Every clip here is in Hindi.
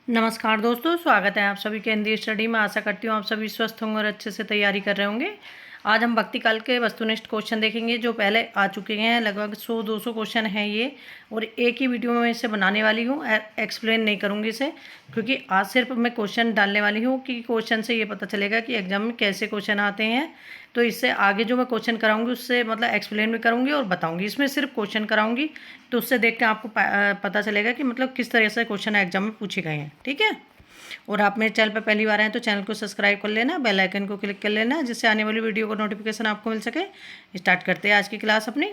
नमस्कार दोस्तों, स्वागत है आप सभी के हिंदी स्टडी में। आशा करती हूँ आप सभी स्वस्थ होंगे और अच्छे से तैयारी कर रहे होंगे। आज हम भक्ति काल के वस्तुनिष्ठ क्वेश्चन देखेंगे जो पहले आ चुके हैं। लगभग 100-200 क्वेश्चन हैं ये, और एक ही वीडियो में इसे बनाने वाली हूँ। एक्सप्लेन नहीं करूँगी इसे, क्योंकि आज सिर्फ मैं क्वेश्चन डालने वाली हूँ कि क्वेश्चन से ये पता चलेगा कि एग्जाम में कैसे क्वेश्चन आते हैं। तो इससे आगे जो मैं क्वेश्चन कराऊंगी उससे मतलब एक्सप्लेन भी करूँगी और बताऊँगी। इसमें सिर्फ क्वेश्चन कराऊँगी, तो उससे देख के आपको पता चलेगा कि मतलब किस तरह से क्वेश्चन एग्जाम में पूछे गए हैं। ठीक है। और आप मेरे चैनल पर पहली बार आए तो चैनल को सब्सक्राइब कर लेना, बेल आइकन को क्लिक कर लेना, जिससे आने वाली वीडियो का नोटिफिकेशन आपको मिल सके। स्टार्ट करते हैं आज की क्लास अपनी।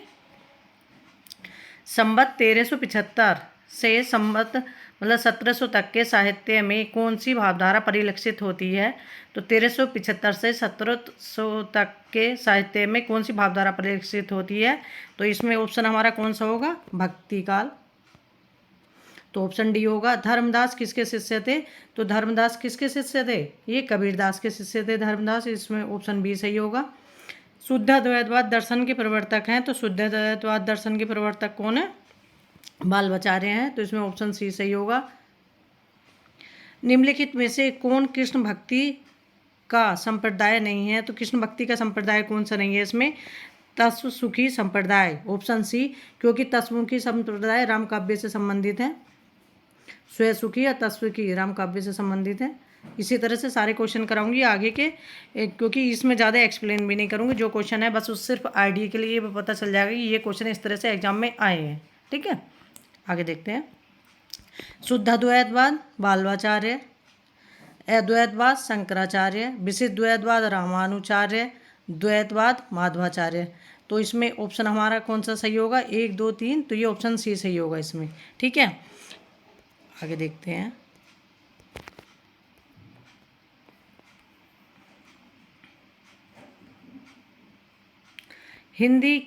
संवत 1375 से संवत मतलब 1700 तक के साहित्य में कौन सी भावधारा परिलक्षित होती है? तो 1375 से 1700 तक के साहित्य में कौन सी भावधारा परिलक्षित होती है? तो इसमें ऑप्शन हमारा कौन सा होगा? भक्ति काल। तो ऑप्शन डी होगा। धर्मदास किसके शिष्य थे? तो धर्मदास किसके शिष्य थे? ये कबीरदास के शिष्य थे धर्मदास। इसमें ऑप्शन बी सही होगा। शुद्ध द्वैतवाद दर्शन के प्रवर्तक हैं, तो शुद्ध द्वैतवाद दर्शन के प्रवर्तक कौन है? बालवाचार्य हैं, तो इसमें ऑप्शन सी सही होगा। निम्नलिखित में से कौन कृष्ण भक्ति का संप्रदाय नहीं है? तो कृष्ण भक्ति का संप्रदाय कौन सा नहीं है इसमें? तत्व सुखी संप्रदाय, ऑप्शन सी, क्योंकि तत्वमुखी संप्रदाय राम काव्य से संबंधित है। स्वयं सुखी या तत्वसुखी राम काव्य से संबंधित है। इसी तरह से सारे क्वेश्चन कराऊंगी आगे के, क्योंकि इसमें ज़्यादा एक्सप्लेन भी नहीं करूंगी। जो क्वेश्चन है बस उस सिर्फ आइडिया के लिए पता चल जाएगा कि ये क्वेश्चन इस तरह से एग्जाम में आए हैं। ठीक है, आगे देखते हैं। शुद्ध अद्वैतवाद बालवाचार्य, अद्वैतवाद शंकराचार्य, विशिष्ट द्वैतवाद रामानुचार्य, द्वैतवाद माधवाचार्य। तो इसमें ऑप्शन हमारा कौन सा सही होगा? 1, 2, 3। तो ये ऑप्शन सी सही होगा इसमें। ठीक है, आगे देखते हैं। हिंदी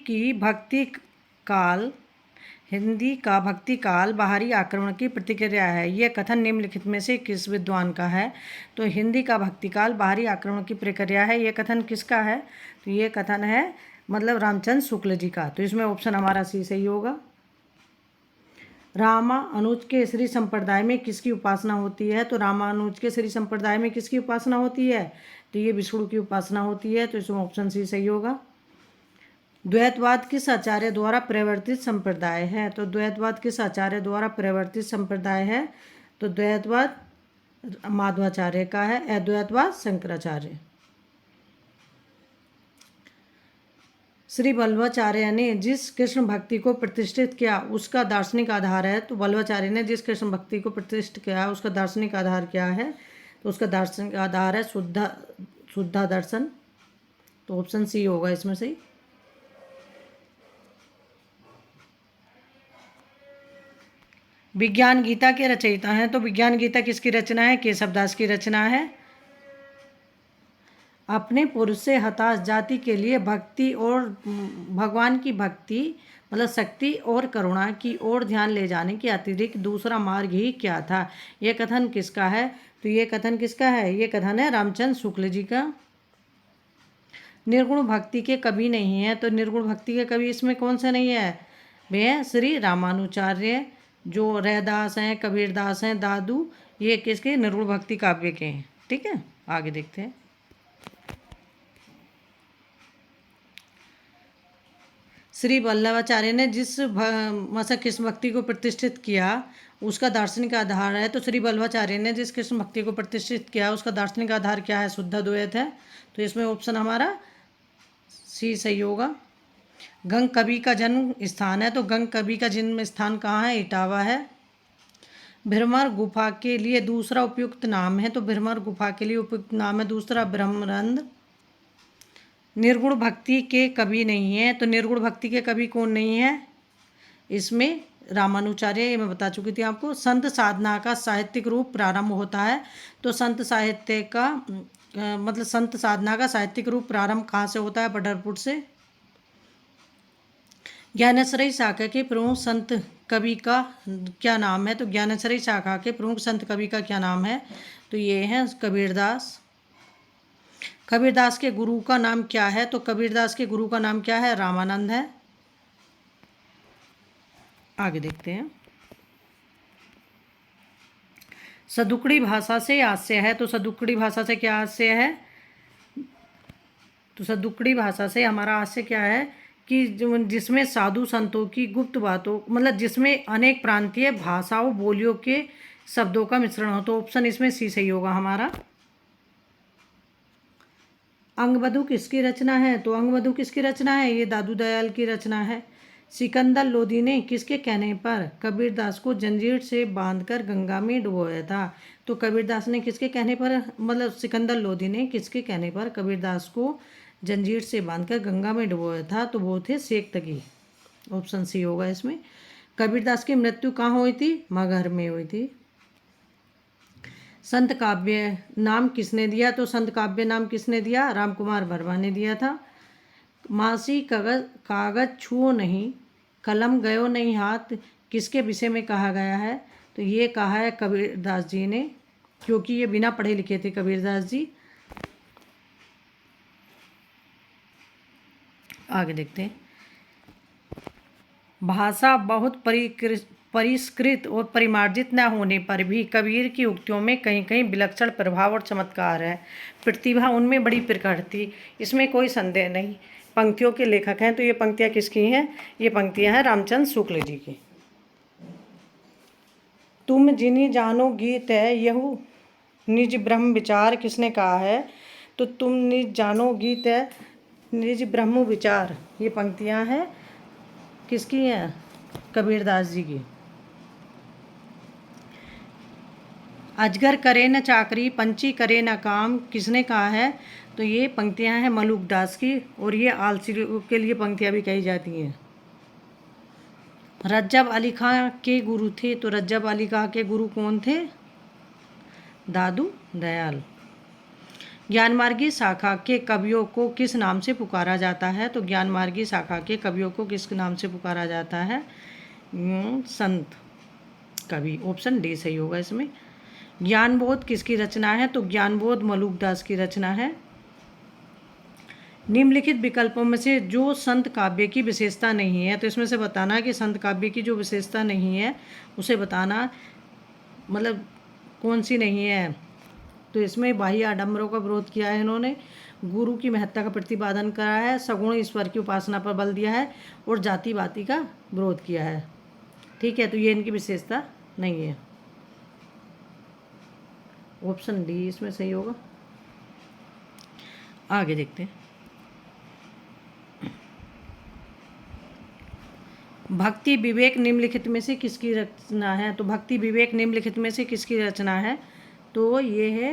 का भक्ति काल बाहरी आक्रमण की प्रतिक्रिया है। यह कथन निम्नलिखित में से किस विद्वान का है? तो हिंदी का भक्ति काल बाहरी आक्रमण की प्रक्रिया है, यह कथन किसका है? तो ये कथन है मतलब रामचंद्र शुक्ल जी का। तो इसमें ऑप्शन हमारा सी सही होगा। रामानुज के श्री संप्रदाय में किसकी उपासना होती है? तो रामानुज के श्री संप्रदाय में किसकी उपासना होती है? तो ये विष्णु की उपासना होती है। तो इसमें ऑप्शन सी सही होगा। द्वैतवाद किस आचार्य द्वारा प्रवर्तित संप्रदाय है? तो द्वैतवाद किस आचार्य द्वारा प्रवर्तित संप्रदाय है? तो द्वैतवाद माधवाचार्य का है, अद्वैतवाद शंकराचार्य। श्री वल्लभाचार्य ने जिस कृष्ण भक्ति को प्रतिष्ठित किया उसका दार्शनिक आधार है? तो वल्लभाचार्य ने जिस कृष्ण भक्ति को प्रतिष्ठित किया उसका दार्शनिक आधार क्या है? तो उसका दार्शनिक आधार है शुद्धा दर्शन। तो ऑप्शन सी होगा इसमें सही। विज्ञान गीता के रचयिता हैं, तो विज्ञान गीता किसकी रचना है? केशवदास की रचना है। अपने पुरुष से हताश जाति के लिए भक्ति और भगवान की भक्ति मतलब शक्ति और करुणा की ओर ध्यान ले जाने के अतिरिक्त दूसरा मार्ग ही क्या था? यह कथन किसका है? तो ये कथन किसका है? ये कथन है रामचंद्र शुक्ल जी का। निर्गुण भक्ति के कवि नहीं है, तो निर्गुण भक्ति के कवि इसमें कौन सा नहीं है? वे श्री रामानुचार्य, जो रैदास हैं, कबीरदास हैं, दादू, ये किसके? निर्गुण भक्ति काव्य के हैं। ठीक है, आगे देखते हैं। श्री वल्लभाचार्य ने जिस कृष्ण भक्ति को प्रतिष्ठित किया उसका दार्शनिक आधार है। तो श्री वल्लभाचार्य ने जिस कृष्ण भक्ति को प्रतिष्ठित किया उसका दार्शनिक आधार क्या है? शुद्ध द्वैत है। तो इसमें ऑप्शन हमारा सी सही होगा। गंग कवि का जन्म स्थान है, तो गंग कवि का जन्म स्थान कहाँ है? इटावा है। भ्रमर गुफा के लिए दूसरा उपयुक्त नाम है, तो भ्रमर गुफा के लिए उपयुक्त नाम है दूसरा ब्रह्मरंध्र। निर्गुण भक्ति के कवि नहीं है, तो निर्गुण भक्ति के कवि कौन नहीं है? इसमें रामानुचार्य, ये मैं बता चुकी थी आपको। संत साधना का साहित्यिक रूप प्रारंभ होता है, तो संत साहित्य का मतलब संत साधना का साहित्यिक रूप प्रारंभ कहाँ से होता है? पंढरपुर से। ज्ञानेश्वरी शाखा के प्रमुख संत कवि का क्या नाम है? तो ज्ञानेश्वरी शाखा के प्रमुख संत कवि का क्या नाम है? तो ये है कबीरदास। कबीरदास के गुरु का नाम क्या है? तो कबीरदास के गुरु का नाम क्या है? रामानंद है। आगे देखते हैं। सदुकड़ी भाषा से हास्य है, तो सदुकड़ी भाषा से क्या हास्य है? तो सदुकड़ी भाषा से हमारा हास्य क्या है कि जिसमें साधु संतों की गुप्त बातों, मतलब जिसमें अनेक प्रांतीय भाषाओं बोलियों के शब्दों का मिश्रण हो। तो ऑप्शन इसमें सी सही होगा हमारा। अंगबधू किसकी रचना है? तो अंगबधू किसकी रचना है? ये दादू दयाल की रचना है। सिकंदर लोदी ने किसके कहने पर कबीरदास को जंजीर से बांधकर गंगा में डुबोया था? तो कबीरदास ने किसके कहने पर, मतलब सिकंदर लोदी ने किसके कहने पर कबीरदास को जंजीर से बांधकर गंगा में डुबोया था? तो वो थे शेख तकी। ऑप्शन सी होगा इसमें। कबीरदास की मृत्यु कहाँ हुई थी? मगहर में हुई थी। संत काव्य नाम किसने दिया? तो संत काव्य नाम किसने दिया? रामकुमार वर्मा ने दिया था। मासी कागज छुओ नहीं, कलम गयो नहीं हाथ, किसके विषय में कहा गया है? तो ये कहा है कबीरदास जी ने, क्योंकि ये बिना पढ़े लिखे थे कबीरदास जी। आगे देखते हैं। भाषा बहुत परिष्कृत और परिमार्जित न होने पर भी कबीर की उक्तियों में कहीं कहीं विलक्षण प्रभाव और चमत्कार है। प्रतिभा उनमें बड़ी प्रकट थी, इसमें कोई संदेह नहीं। पंक्तियों के लेखक हैं, तो ये पंक्तियाँ किसकी हैं? ये पंक्तियाँ हैं रामचंद्र शुक्ल जी की। तुम जिन्हीं जानो गीत है यहू निज ब्रह्म विचार, किसने कहा है? तो तुम निज जानो गीत है निज ब्रह्म विचार, ये पंक्तियाँ हैं किसकी हैं? कबीरदास जी की। अजगर करे न चाकरी, पंछी करे न काम, किसने कहा है? तो ये पंक्तियां हैं मलुकदास की, और ये आलसी के लिए पंक्तियां भी कही जाती हैं। रज्जब अली खां के गुरु थे, तो रज्जब अली खां के गुरु कौन थे? दादू दयाल। ज्ञानमार्गी शाखा के कवियों को किस नाम से पुकारा जाता है? तो ज्ञानमार्गी शाखा के कवियों को किस नाम से पुकारा जाता है? संत कवि। ऑप्शन डी सही होगा इसमें। ज्ञानबोध किसकी रचना है? तो ज्ञानबोध मलुकदास की रचना है। निम्नलिखित विकल्पों में से जो संत काव्य की विशेषता नहीं है, तो इसमें से बताना कि संत काव्य की जो विशेषता नहीं है उसे बताना, मतलब कौन सी नहीं है। तो इसमें बाह्य आडंबरों का विरोध किया है इन्होंने, गुरु की महत्ता का प्रतिपादन करा है, सगुण ईश्वर की उपासना पर बल दिया है, और जाति बाति का विरोध किया है। ठीक है, तो ये इनकी विशेषता नहीं है। ऑप्शन डी इसमें सही होगा। आगे देखते हैं। भक्ति विवेक निम्नलिखित में से किसकी रचना है? तो भक्ति विवेक निम्नलिखित में से किसकी रचना है? तो ये है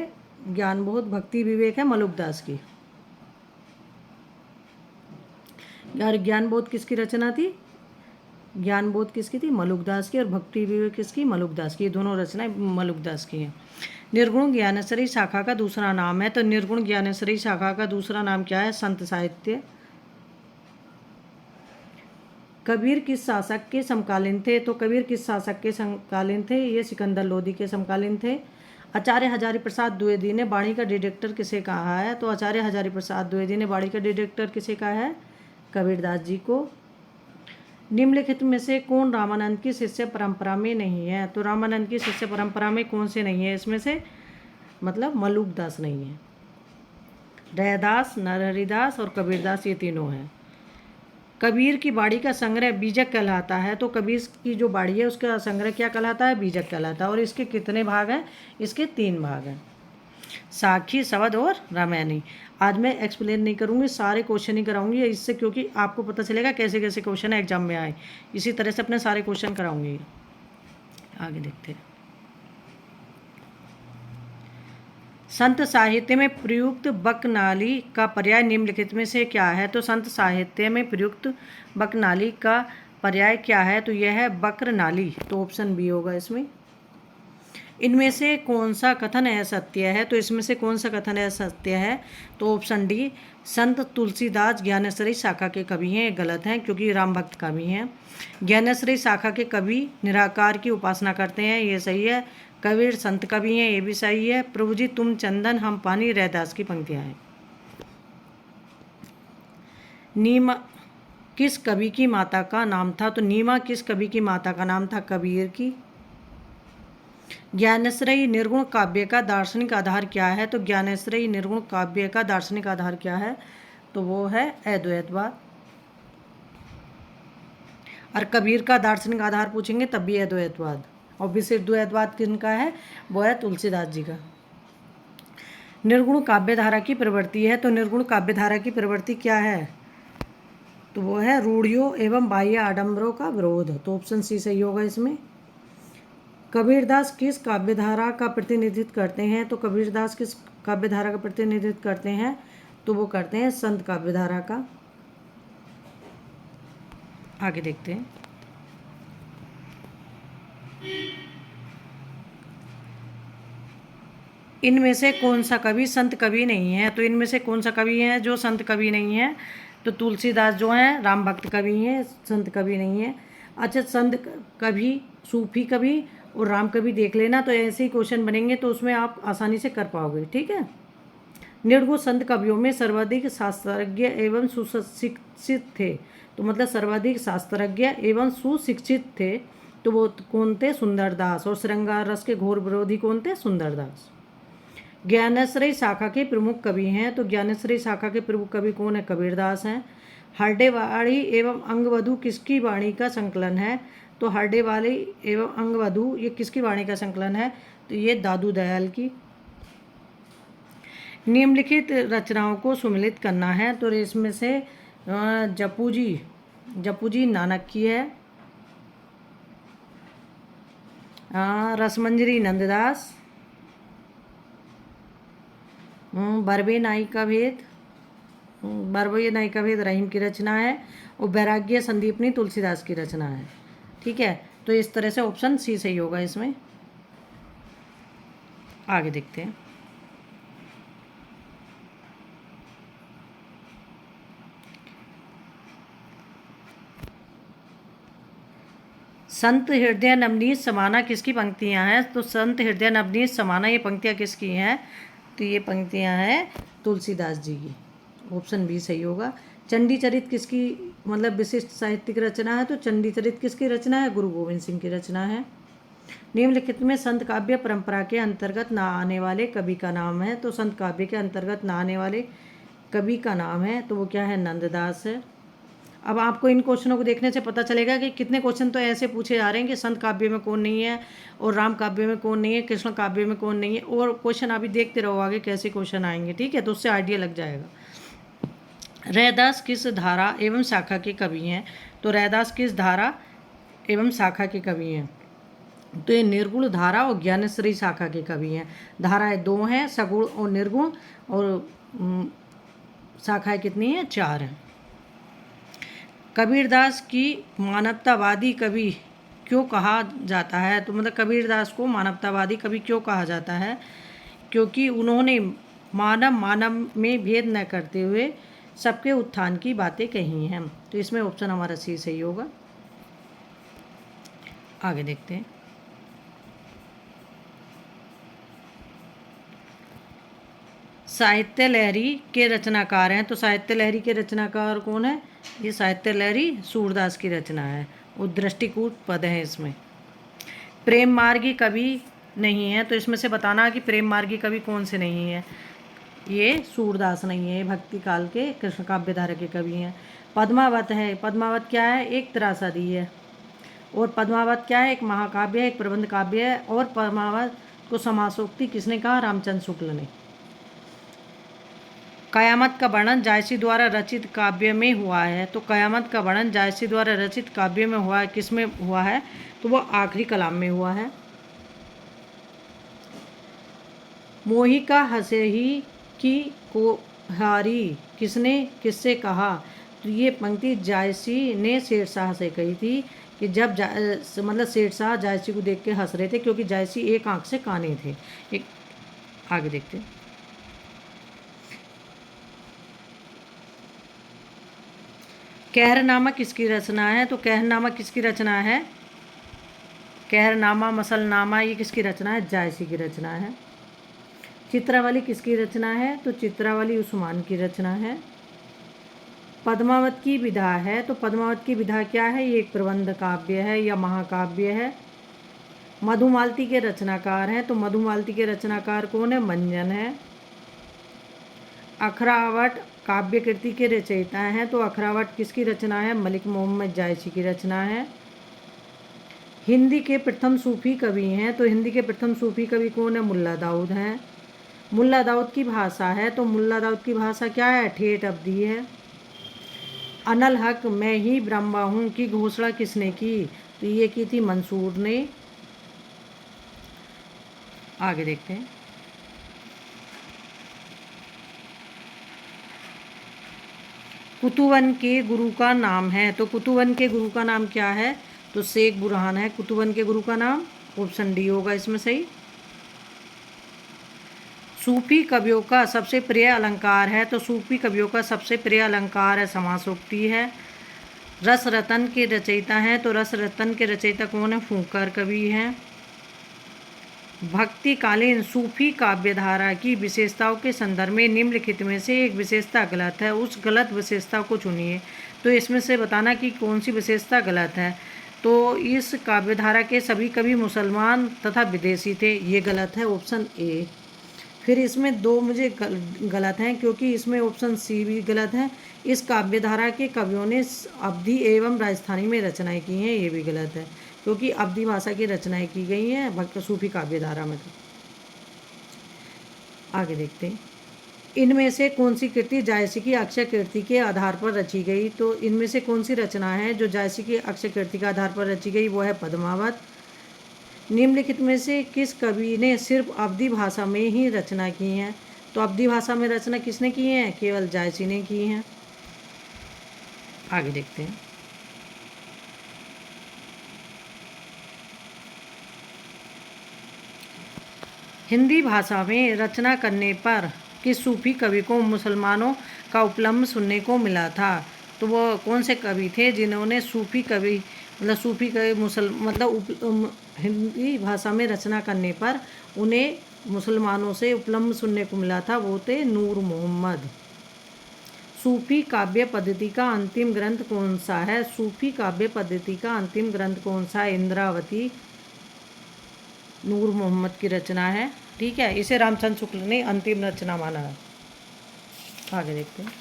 ज्ञानबोध भक्ति विवेक है मलुकदास की। और ज्ञानबोध किसकी रचना थी? ज्ञानबोध किसकी थी? मलुकदास की। और भक्ति विवेक किसकी? मलुकदास की। ये दोनों रचनाएं मलुकदास की हैं। निर्गुण ज्ञानेश्वरी शाखा का दूसरा नाम है, तो निर्गुण ज्ञानेश्वरी शाखा का दूसरा नाम क्या है? संत साहित्य। कबीर किस शासक के समकालीन थे? तो कबीर किस शासक के समकालीन थे? ये सिकंदर लोदी के समकालीन थे। आचार्य हजारी प्रसाद द्विवेदी ने वाणी का डिटेक्टर किसे कहा है? तो आचार्य हजारी प्रसाद द्विवेदी ने वाणी का डिटेक्टर किसे कहा है? कबीरदास जी को। निम्नलिखित में से कौन रामानंद की शिष्य परंपरा में नहीं है? तो रामानंद की शिष्य परंपरा में कौन से नहीं है इसमें से? मतलब मलुकदास नहीं है। रैदास, नरहरिदास और कबीरदास, ये तीनों हैं। कबीर की बाड़ी का संग्रह बीजक कहलाता है, तो कबीर की जो बाड़ी है उसका संग्रह क्या कहलाता है? बीजक कहलाता है। और इसके कितने भाग हैं? इसके 3 भाग हैं, साखी, शवद और रामायणी। आज मैं एक्सप्लेन नहीं करूँगी, सारे क्वेश्चन ही कराऊंगी इससे, क्योंकि आपको पता चलेगा कैसे कैसे क्वेश्चन एग्जाम में आए। इसी तरह से अपने सारे क्वेश्चन कराऊंगी। आगे देखते हैं। संत साहित्य में प्रयुक्त बकनाली का पर्याय निम्नलिखित में से क्या है? तो संत साहित्य में प्रयुक्त बकनाली का पर्याय क्या है? तो यह है बक्रनाली। तो ऑप्शन बी होगा इसमें। इनमें से कौन सा कथन असत्य है? तो इसमें से कौन सा कथन असत्य है? तो ऑप्शन डी, संत तुलसीदास ज्ञानेश्वरी शाखा के कवि हैं। गलत हैं, क्योंकि राम भक्त कवि हैं। ज्ञानेश्वरी शाखा के कवि निराकार की उपासना करते हैं, ये सही है। कबीर संत कवि हैं, ये भी सही है। प्रभु जी तुम चंदन हम पानी, रैदास की पंक्तियां हैं। नीमा किस कवि की माता का नाम था? तो नीमा किस कवि की माता का नाम था? कबीर की। ज्ञानेश्वरी निर्गुण काव्य का दार्शनिक आधार क्या है? तो ज्ञानेश्वरी निर्गुण काव्य का दार्शनिक आधार क्या है? तो वो है अद्वैतवाद। और कबीर का दार्शनिक आधार पूछेंगे तब भी अद्वैतवाद। और विशिष्ट द्वैतवाद किनका है? वो है तुलसीदास जी का। निर्गुण काव्य धारा की प्रवृत्ति है, तो निर्गुण काव्य धारा की प्रवृत्ति क्या है? तो वो है रूढ़ियों एवं बाह्य आडंबरों का विरोध। तो ऑप्शन सी सही होगा इसमें। कबीरदास किस काव्यधारा का प्रतिनिधित्व करते हैं? तो कबीरदास किस काव्यधारा का प्रतिनिधित्व करते हैं? तो वो करते हैं संत काव्यधारा का। आगे देखते हैं। इनमें से कौन सा कवि संत कवि नहीं है? तो इनमें से कौन सा कवि है जो संत कवि नहीं है? तो तुलसीदास जो हैं राम भक्त कवि हैं, संत कवि नहीं है। अच्छा, संत कवि, सूफी कवि और राम कवि देख लेना, तो ऐसे ही क्वेश्चन बनेंगे तो उसमें आप आसानी से कर पाओगे। ठीक है। निर्गुण संत कवियों में सर्वाधिक शास्त्रज्ञ एवं सुशिक्षित थे। तो मतलब सर्वाधिक शास्त्रज्ञ एवं सुशिक्षित थे तो वो कौन थे? सुंदरदास। और श्रृंगार रस के घोर विरोधी कौन थे? सुंदरदास। ज्ञानेश्वरी शाखा के प्रमुख कवि हैं, तो ज्ञानेश्वरी शाखा के प्रमुख कवि कौन है? कबीरदास हैं। हरडेवाड़ी एवं अंगवधु किसकी वाणी का संकलन है? तो हरडेवाड़ी एवं अंगवधु ये किसकी वाणी का संकलन है? तो ये दादू दयाल की। निम्नलिखित रचनाओं को सुमिलित करना है, तो इसमें से जपू जी नानक की है, रसमंजरी नंददास, बरबे नाई का भेद रहीम की रचना है, और वैराग्य संदीपनी तुलसीदास की रचना है। ठीक है, तो इस तरह से ऑप्शन सी सही होगा इसमें। आगे देखते हैं। संत हृदय नवनीत समाना किसकी पंक्तियां हैं? तो संत हृदय नवनीत समाना ये पंक्तियां किसकी हैं? तो ये पंक्तियां हैं तुलसीदास जी की। ऑप्शन बी सही होगा। चंडी चरित किसकी मतलब विशिष्ट साहित्यिक रचना है? तो चंडी चरित किसकी रचना है? गुरु गोविंद सिंह की रचना है। निम्नलिखित में संत काव्य परंपरा के अंतर्गत ना आने वाले कवि का नाम है? तो संत काव्य के अंतर्गत ना आने वाले कवि का नाम है, तो वो क्या है? नंददास है। अब आपको इन क्वेश्चनों को देखने से पता चलेगा कि कितने क्वेश्चन तो ऐसे पूछे जा रहे हैं कि संत काव्य में कौन नहीं है, और राम काव्य में कौन नहीं है, कृष्ण काव्य में कौन नहीं है, और क्वेश्चन अभी देखते रहो आगे कैसे क्वेश्चन आएंगे। ठीक है, तो उससे आइडिया लग जाएगा। रैदास किस धारा एवं शाखा के कवि हैं? तो रैदास किस धारा एवं शाखा के कवि हैं? तो ये निर्गुण धारा और ज्ञानेश्वरी शाखा के कवि हैं। धाराएं दो हैं, सगुण और निर्गुण, और शाखाएं कितनी हैं? 4 हैं। कबीरदास की मानवतावादी कवि क्यों कहा जाता है? तो मतलब कबीरदास को मानवतावादी कवि क्यों कहा जाता है? क्योंकि उन्होंने मानव में भेद न करते हुए सबके उत्थान की बातें कही हैं। तो इसमें ऑप्शन हमारा सी सही होगा। आगे देखते हैं। साहित्य लहरी के रचनाकार हैं, तो साहित्य लहरी के रचनाकार कौन है? ये साहित्य लहरी सूरदास की रचना है, और दृष्टिकूट पद है इसमें। प्रेम मार्गी कवि नहीं है, तो इसमें से बताना कि प्रेम मार्गी कवि कौन से नहीं है? ये सूरदास नहीं है, ये भक्ति काल के कृष्ण काव्य धारा के कवि हैं। पद्मावत है, पद्मावत क्या है? एक त्रासदी है। और पद्मावत क्या है? एक महाकाव्य है, एक प्रबंध काव्य है। और पद्मावत को समासोक्ति किसने कहा? रामचंद्र शुक्ल ने। कयामत का वर्णन जायसी द्वारा रचित काव्य में हुआ है, तो कयामत का वर्णन जायसी द्वारा रचित काव्य में हुआ है, किस में हुआ है? तो वो आखिरी कलाम में हुआ है। मोही का हंसे ही की कोहारी किसने किससे कहा? तो ये पंक्ति जायसी ने शेरशाह से कही थी कि जब मतलब शेरशाह जायसी को देख के हंस रहे थे, क्योंकि जायसी एक आंख से काने थे। एक आगे देखते हैं। कहरनामा किसकी रचना है? तो कहरनामा किसकी रचना है? कहरनामा, मसलनामा ये किसकी रचना है? जायसी की रचना है। चित्रावली किसकी रचना है? तो चित्रावली उस्मान की रचना है। पद्मावत की विधा है, तो पद्मावत की विधा क्या है? ये एक प्रबंध काव्य है या महाकाव्य है। मधुमालती के रचनाकार हैं, तो मधुमालती के रचनाकार कौन है? मंजन है। अखरावट काव्य कृति के रचयिता हैं, तो अखरावट किसकी रचना है? मलिक मोहम्मद जायसी की रचना है। हिंदी के प्रथम सूफी कवि हैं, तो हिंदी के प्रथम सूफी कवि कौन है? मुल्ला दाऊद हैं। मुल्ला दाऊद की भाषा है, तो मुल्ला दाऊद की भाषा क्या है? ठेठ अवधी है। अनल हक मैं ही ब्रह्मा हूँ की घोषणा किसने की? तो ये की थी मंसूर ने। आगे देखते हैं। कुतुबन के गुरु का नाम है, तो कुतुबन के गुरु का नाम क्या है? तो शेख बुरहान है कुतुबन के गुरु का नाम। ऑप्शन डी होगा इसमें सही। सूफी कवियों का सबसे प्रिय अलंकार है, तो सूफी कवियों का सबसे प्रिय अलंकार है समासोक्ति है। रस रतन के रचयिता हैं, तो रस रतन के रचयिता कौन है? फूंकर कवि हैं। भक्तिकालीन सूफी काव्यधारा की विशेषताओं के संदर्भ में निम्नलिखित में से एक विशेषता गलत है, उस गलत विशेषता को चुनिए। तो इसमें से बताना कि कौन सी विशेषता गलत है। तो इस काव्यधारा के सभी कवि मुसलमान तथा विदेशी थे, ये गलत है, ऑप्शन ए। फिर इसमें दो मुझे गलत हैं, क्योंकि इसमें ऑप्शन सी भी गलत है। इस काव्यधारा के कवियों ने अवधी एवं राजस्थानी में रचनाएं की हैं, ये भी गलत है, क्योंकि अवधी भाषा की रचनाएं की गई हैं भक्त सूफी काव्यधारा में। तो आगे देखते हैं। इनमें से कौन सी कृति जायसी की अक्षय कीर्ति के आधार पर रची गई? तो इनमें से कौन सी रचना है जो जायसी की अक्षय कीर्ति के आधार पर रची गई? वो है पद्मावत। निम्नलिखित में से किस कवि ने सिर्फ अवधी भाषा में ही रचना की है? तो अवधी भाषा में रचना किसने की है? केवल जायसी ने की है। आगे देखते हैं। हिंदी भाषा में रचना करने पर किस सूफी कवि को मुसलमानों का उपलम्ब सुनने को मिला था? तो वो कौन से कवि थे जिन्होंने सूफी कवि सूफी कवि हिंदी भाषा में रचना करने पर उन्हें मुसलमानों से उपलम्ब सुनने को मिला था? वो थे नूर मोहम्मद। सूफी काव्य पद्धति का अंतिम ग्रंथ कौन सा है? सूफी काव्य पद्धति का अंतिम ग्रंथ कौन सा है? इंद्रावती नूर मोहम्मद की रचना है। ठीक है, इसे रामचंद्र शुक्ल ने अंतिम रचना माना है। आगे देखते हैं।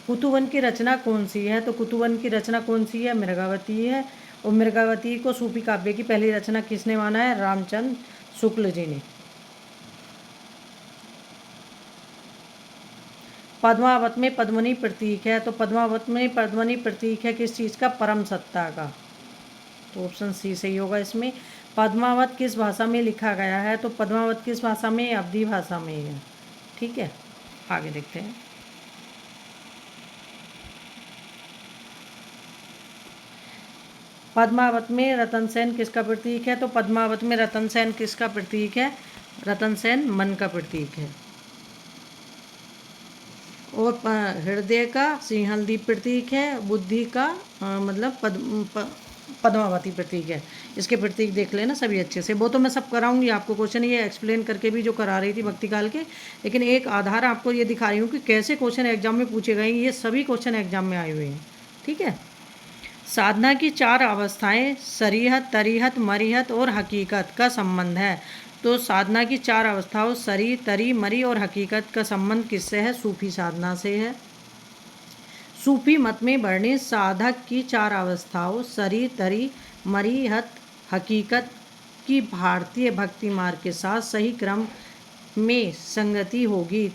कुतुबन की रचना कौन सी है? तो कुतुबन की रचना कौन सी है? मृगावती है। और मृगावती को सूफी काव्य की पहली रचना किसने माना है? रामचंद्र शुक्ल जी ने। पद्मावत में पद्मनी प्रतीक है, तो पद्मावत में पद्मनी प्रतीक है किस चीज़ का? परम सत्ता का। तो ऑप्शन सी सही होगा इसमें। पद्मावत किस भाषा में लिखा गया है? तो पद्मावत किस भाषा में? अवधी भाषा में है। ठीक है, आगे देखते हैं। पद्मावत में रतन सेन किसका प्रतीक है? तो पद्मावत में रतन सेन किसका प्रतीक है? रतन सेन मन का प्रतीक है। और हृदय का सिंहलदीप प्रतीक है। बुद्धि का पद्मावती प्रतीक है। इसके प्रतीक देख लेना सभी अच्छे से। वो तो मैं सब कराऊंगी आपको, क्वेश्चन ये एक्सप्लेन करके भी जो करा रही थी भक्ति काल के, लेकिन एक आधार आपको ये दिखा रही हूँ कि कैसे क्वेश्चन एग्जाम में पूछे गए। ये सभी क्वेश्चन एग्जाम में आए हुए हैं। ठीक है। साधना की चार अवस्थाएं सरीहत, तरीहत, मरीहत और हकीकत का संबंध है। तो साधना की चार अवस्थाओं सरी, तरी, मरी और हकीकत का संबंध किससे है? सूफी साधना से है। सूफी मत में वर्णित साधक की चार अवस्थाओं सरी, तरी, मरीहत, हकीकत की भारतीय भक्ति मार्ग के साथ सही क्रम में संगति होगी।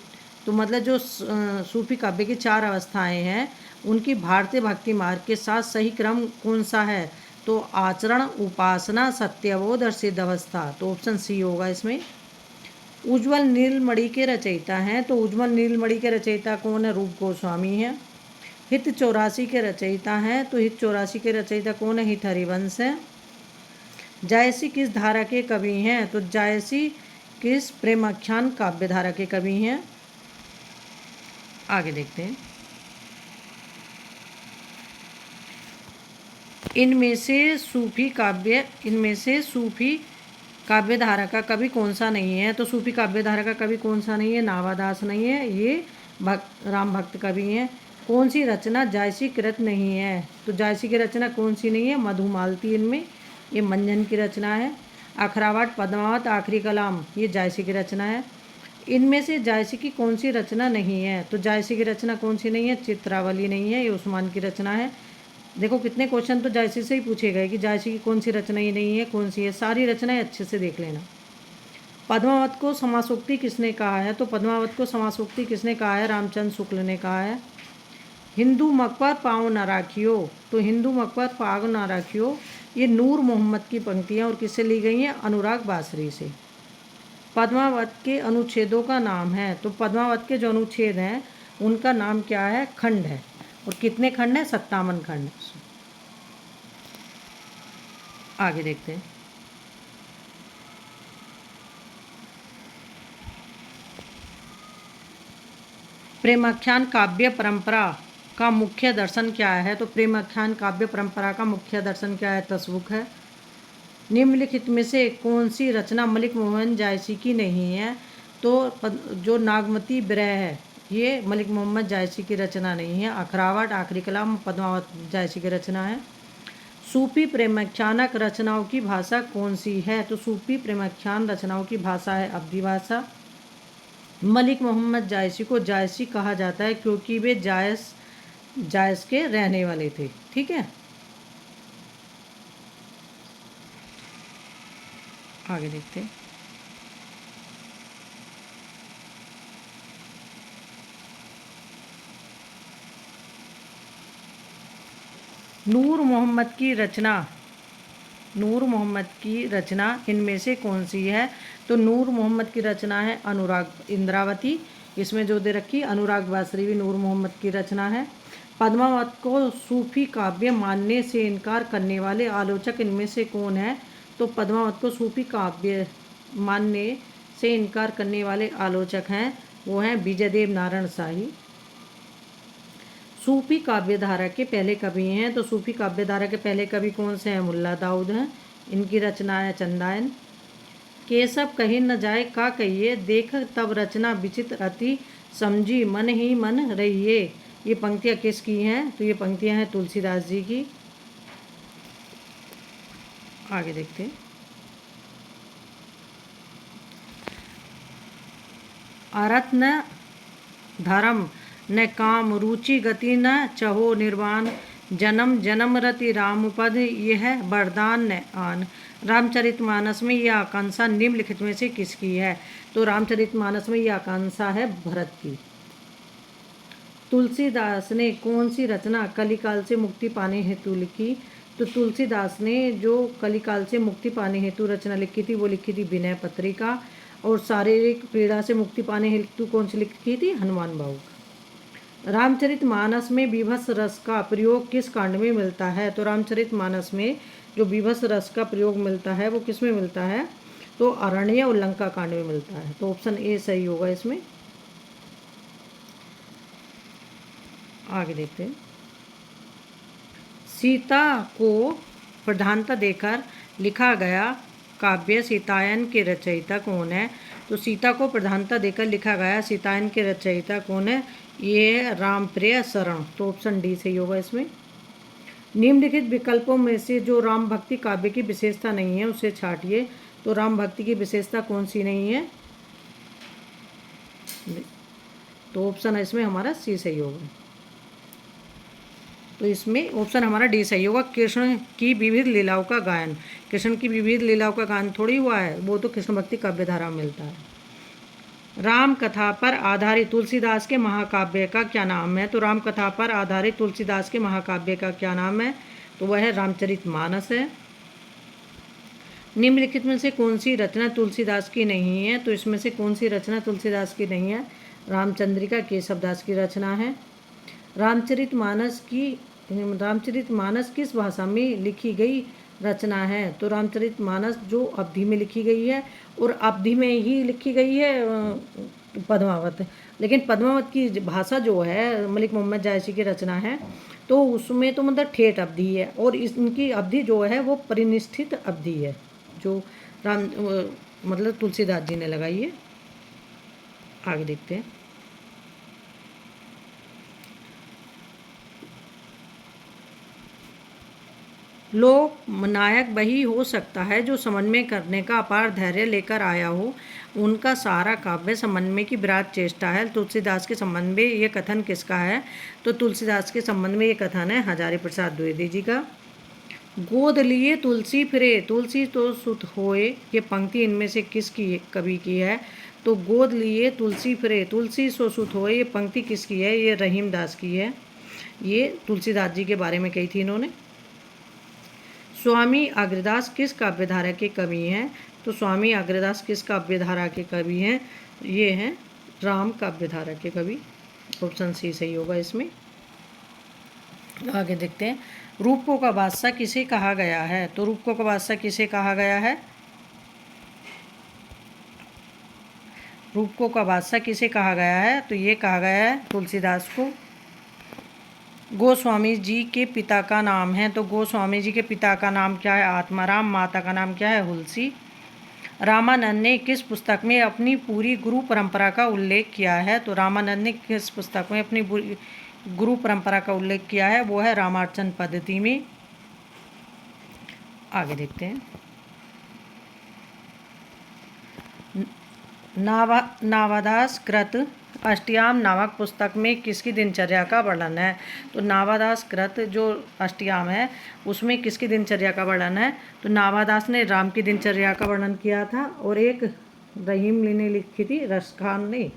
तो मतलब जो सूफी काव्य की चार अवस्थाएं हैं उनकी भारतीय भक्ति मार्ग के साथ सही क्रम कौन सा है? तो आचरण, उपासना, सत्यबोध और सिद्ध अवस्था। तो ऑप्शन सी होगा इसमें। उज्ज्वल नीलमणि के रचयिता हैं, तो उज्ज्वल नीलमणि के रचयिता कौन है? रूप गोस्वामी हैं। हित 84 के रचयिता हैं, तो हित 84 के रचयिता कौन है? हित हरिवंश है। जायसी किस धारा के कवि हैं? तो जायसी किस प्रेमाख्यान काव्य धारा के कवि हैं? आगे देखते हैं। इनमें से सूफी काव्य धारा का कवि कौन सा नहीं है? तो सूफी काव्य धारा का कवि कौन सा नहीं है? नावादास नहीं है, ये राम भक्त कवि हैं। कौन सी रचना जायसी कृत नहीं है? तो जायसी की रचना कौन सी नहीं है? मधुमालती इनमें ये मंजन की रचना है। अखरावट, पद्मावत, आखिरी कलाम ये जायसी की रचना है। इनमें से जायसी की कौन सी रचना नहीं है? तो जायसी की रचना कौन सी नहीं है? चित्रावली नहीं है, ये उस्मान की रचना है। देखो कितने क्वेश्चन तो जायसी से ही पूछे गए कि जायसी की कौन सी रचना ही नहीं है, कौन सी है। सारी रचनाएं अच्छे से देख लेना। पद्मावत को समासोक्ति किसने कहा है? तो पद्मावत को समासोक्ति किसने कहा है? रामचंद्र शुक्ल ने कहा है। हिंदू मकबर पाँव न राखियो, तो हिंदू मकबर पाँव न राखियो ये नूर मोहम्मद की पंक्तियाँ और किससे ली गई हैं? अनुराग बासरी से। पद्मावत के अनुच्छेदों का नाम है, तो पद्मावत के जो अनुच्छेद हैं उनका नाम क्या है? खंड है। और कितने खंड हैं? 57 खंड। आगे देखते हैं। प्रेमाख्यान काव्य परंपरा का मुख्य दर्शन क्या है? तो प्रेमाख्यान काव्य परंपरा का मुख्य दर्शन क्या है? तस्वुक है। निम्नलिखित में से कौन सी रचना मलिक मोहम्मद जायसी की नहीं है? तो जो नागमती विरह है ये मलिक मोहम्मद जायसी की रचना नहीं है। अखरावट, आखिरी कलाम पद्मावत जायसी की रचना है। सूफी प्रेमाख्यानक रचनाओं की भाषा कौन सी है? तो सूफी प्रेमाख्यान रचनाओं की भाषा है अवधी भाषा। मलिक मोहम्मद जायसी को जायसी कहा जाता है क्योंकि वे जायस के रहने वाले थे। ठीक है, आगे देखते हैं। नूर मोहम्मद की रचना, नूर मोहम्मद की रचना इनमें से कौन सी है? तो नूर मोहम्मद की रचना है अनुराग इंद्रावती। इसमें जो दे रखी अनुराग बासरी भी नूर मोहम्मद की रचना है। पद्मावत को सूफी काव्य मानने से इनकार करने वाले आलोचक इनमें से कौन है? तो पद्मावत को सूफी काव्य मानने से इनकार करने वाले आलोचक हैं वो हैं विजयदेव नारायण शाही। सूफी काव्यधारा के पहले कवि हैं, तो सूफी काव्यधारा के पहले कवि कौन से हैं? मुल्ला दाऊद हैं। इनकी रचना है चंदायन। केशव कहीं न जाए का कहिए, देख तब रचना विचित्र अति, समझी मन ही मन रहिए। ये पंक्तियाँ किसकी हैं? तो ये पंक्तियाँ हैं तुलसीदास जी की। आगे देखते हैं। अर्थ न धर्म न काम, रुचि गति न चहो निर्वाण, जन्म जन्म रति राम पद यह वरदान न आन। रामचरितमानस में यह आकांक्षा निम्नलिखित में से किसकी है? तो रामचरितमानस में यह आकांक्षा है भरत की। तुलसीदास ने कौन सी रचना कलिकाल से मुक्ति पाने हेतु लिखी? तो तुलसीदास ने जो कलिकाल से मुक्ति पाने हेतु रचना लिखी थी वो लिखी थी विनय पत्रिका। और शारीरिक पीड़ा से मुक्ति पाने हेतु कौन सी लिखी थी? हनुमान बाबू। रामचरितमानस में बीभत्स रस का प्रयोग किस कांड में मिलता है? तो रामचरितमानस में जो बीभत्स रस का प्रयोग मिलता है वो किस में मिलता है? तो अरण्य और लंका कांड में मिलता है। तो ऑप्शन ए सही होगा इसमें। आगे देखते हैं। सीता को प्रधानता देकर लिखा गया काव्य सीतायन के रचयिता कौन है? तो सीता को प्रधानता देकर लिखा गया सीतायन के रचयिता कौन है? ये रामप्रिय शरण। तो ऑप्शन डी सही होगा इसमें। निम्नलिखित विकल्पों में से जो राम भक्ति काव्य की विशेषता नहीं है उसे छांटिए। तो राम भक्ति की विशेषता कौन सी नहीं है? तो ऑप्शन है इसमें हमारा सी सही होगा। तो इसमें ऑप्शन हमारा डी सही होगा। कृष्ण की विविध लीलाओं का गायन, कृष्ण की विविध लीलाओं का गायन थोड़ी हुआ है, वो तो कृष्ण भक्ति काव्यधारा में मिलता है। राम कथा पर आधारित तुलसीदास के महाकाव्य का क्या नाम है? तो राम कथा पर आधारित तुलसीदास के महाकाव्य का क्या नाम है? तो वह है रामचरितमानस है। निम्नलिखित में से कौन सी रचना तुलसीदास की नहीं है? तो इसमें से कौन सी रचना तुलसीदास की नहीं है? रामचंद्रिका केशवदास की रचना है। रामचरितमानस किस भाषा में लिखी गई रचना है? तो रामचरितमानस जो अवधी में लिखी गई है और अवधी में ही लिखी गई है पद्मावत। लेकिन पद्मावत की भाषा जो है मलिक मोहम्मद जायसी की रचना है तो उसमें तो मतलब ठेठ अवधी है और इनकी अवधि जो है वो परिनिष्ठित अवधि है जो मतलब तुलसीदास जी ने लगाई है। आगे देखते हैं। लोक नायक वही हो सकता है जो समन्वय करने का अपार धैर्य लेकर आया हो। उनका सारा काव्य समन्वय की विराट चेष्टा है। तुलसीदास के संबंध में ये कथन किसका है? तो तुलसीदास के संबंध में ये कथन है हजारी प्रसाद द्विवेदी जी का। गोद लिए तुलसी फिरे तुलसी तो सुत होए, ये पंक्ति इनमें से किसकी कवि की है? तो गोद लिए तुलसी फिरे तुलसी सो सुत होए, ये पंक्ति किसकी है? ये रहीम दास की है। ये तुलसीदास जी के बारे में कही थी इन्होंने। स्वामी अग्रदास किस काव्यधारा के कवि हैं? तो स्वामी अग्रदास किस काव्यधारा के कवि हैं? ये हैं राम काव्यधारा के कवि। ऑप्शन सी सही होगा इसमें। आगे देखते हैं, रूपकों का बादशाह किसे कहा गया है? तो रूपकों का बादशाह किसे कहा गया है? रूपकों का बादशाह किसे कहा गया है? तो ये कहा गया है तुलसीदास को। गोस्वामी जी के पिता का नाम है, तो गोस्वामी जी के पिता का नाम क्या है? आत्माराम। माता का नाम क्या है? हुलसी। रामानंद ने किस पुस्तक में अपनी पूरी गुरु परंपरा का उल्लेख किया है? तो रामानंद ने किस पुस्तक में अपनी गुरु परंपरा का उल्लेख किया है? वो है रामार्चन पद्धति में। आगे देखते हैं, नावादास कृत अष्टयाम नामक पुस्तक में किसकी दिनचर्या का वर्णन है? तो नावादास कृत जो अष्टयाम है उसमें किसकी दिनचर्या का वर्णन है? तो नावादास ने राम की दिनचर्या का वर्णन किया था, और एक रहीम ने लिखी थी रसखान ने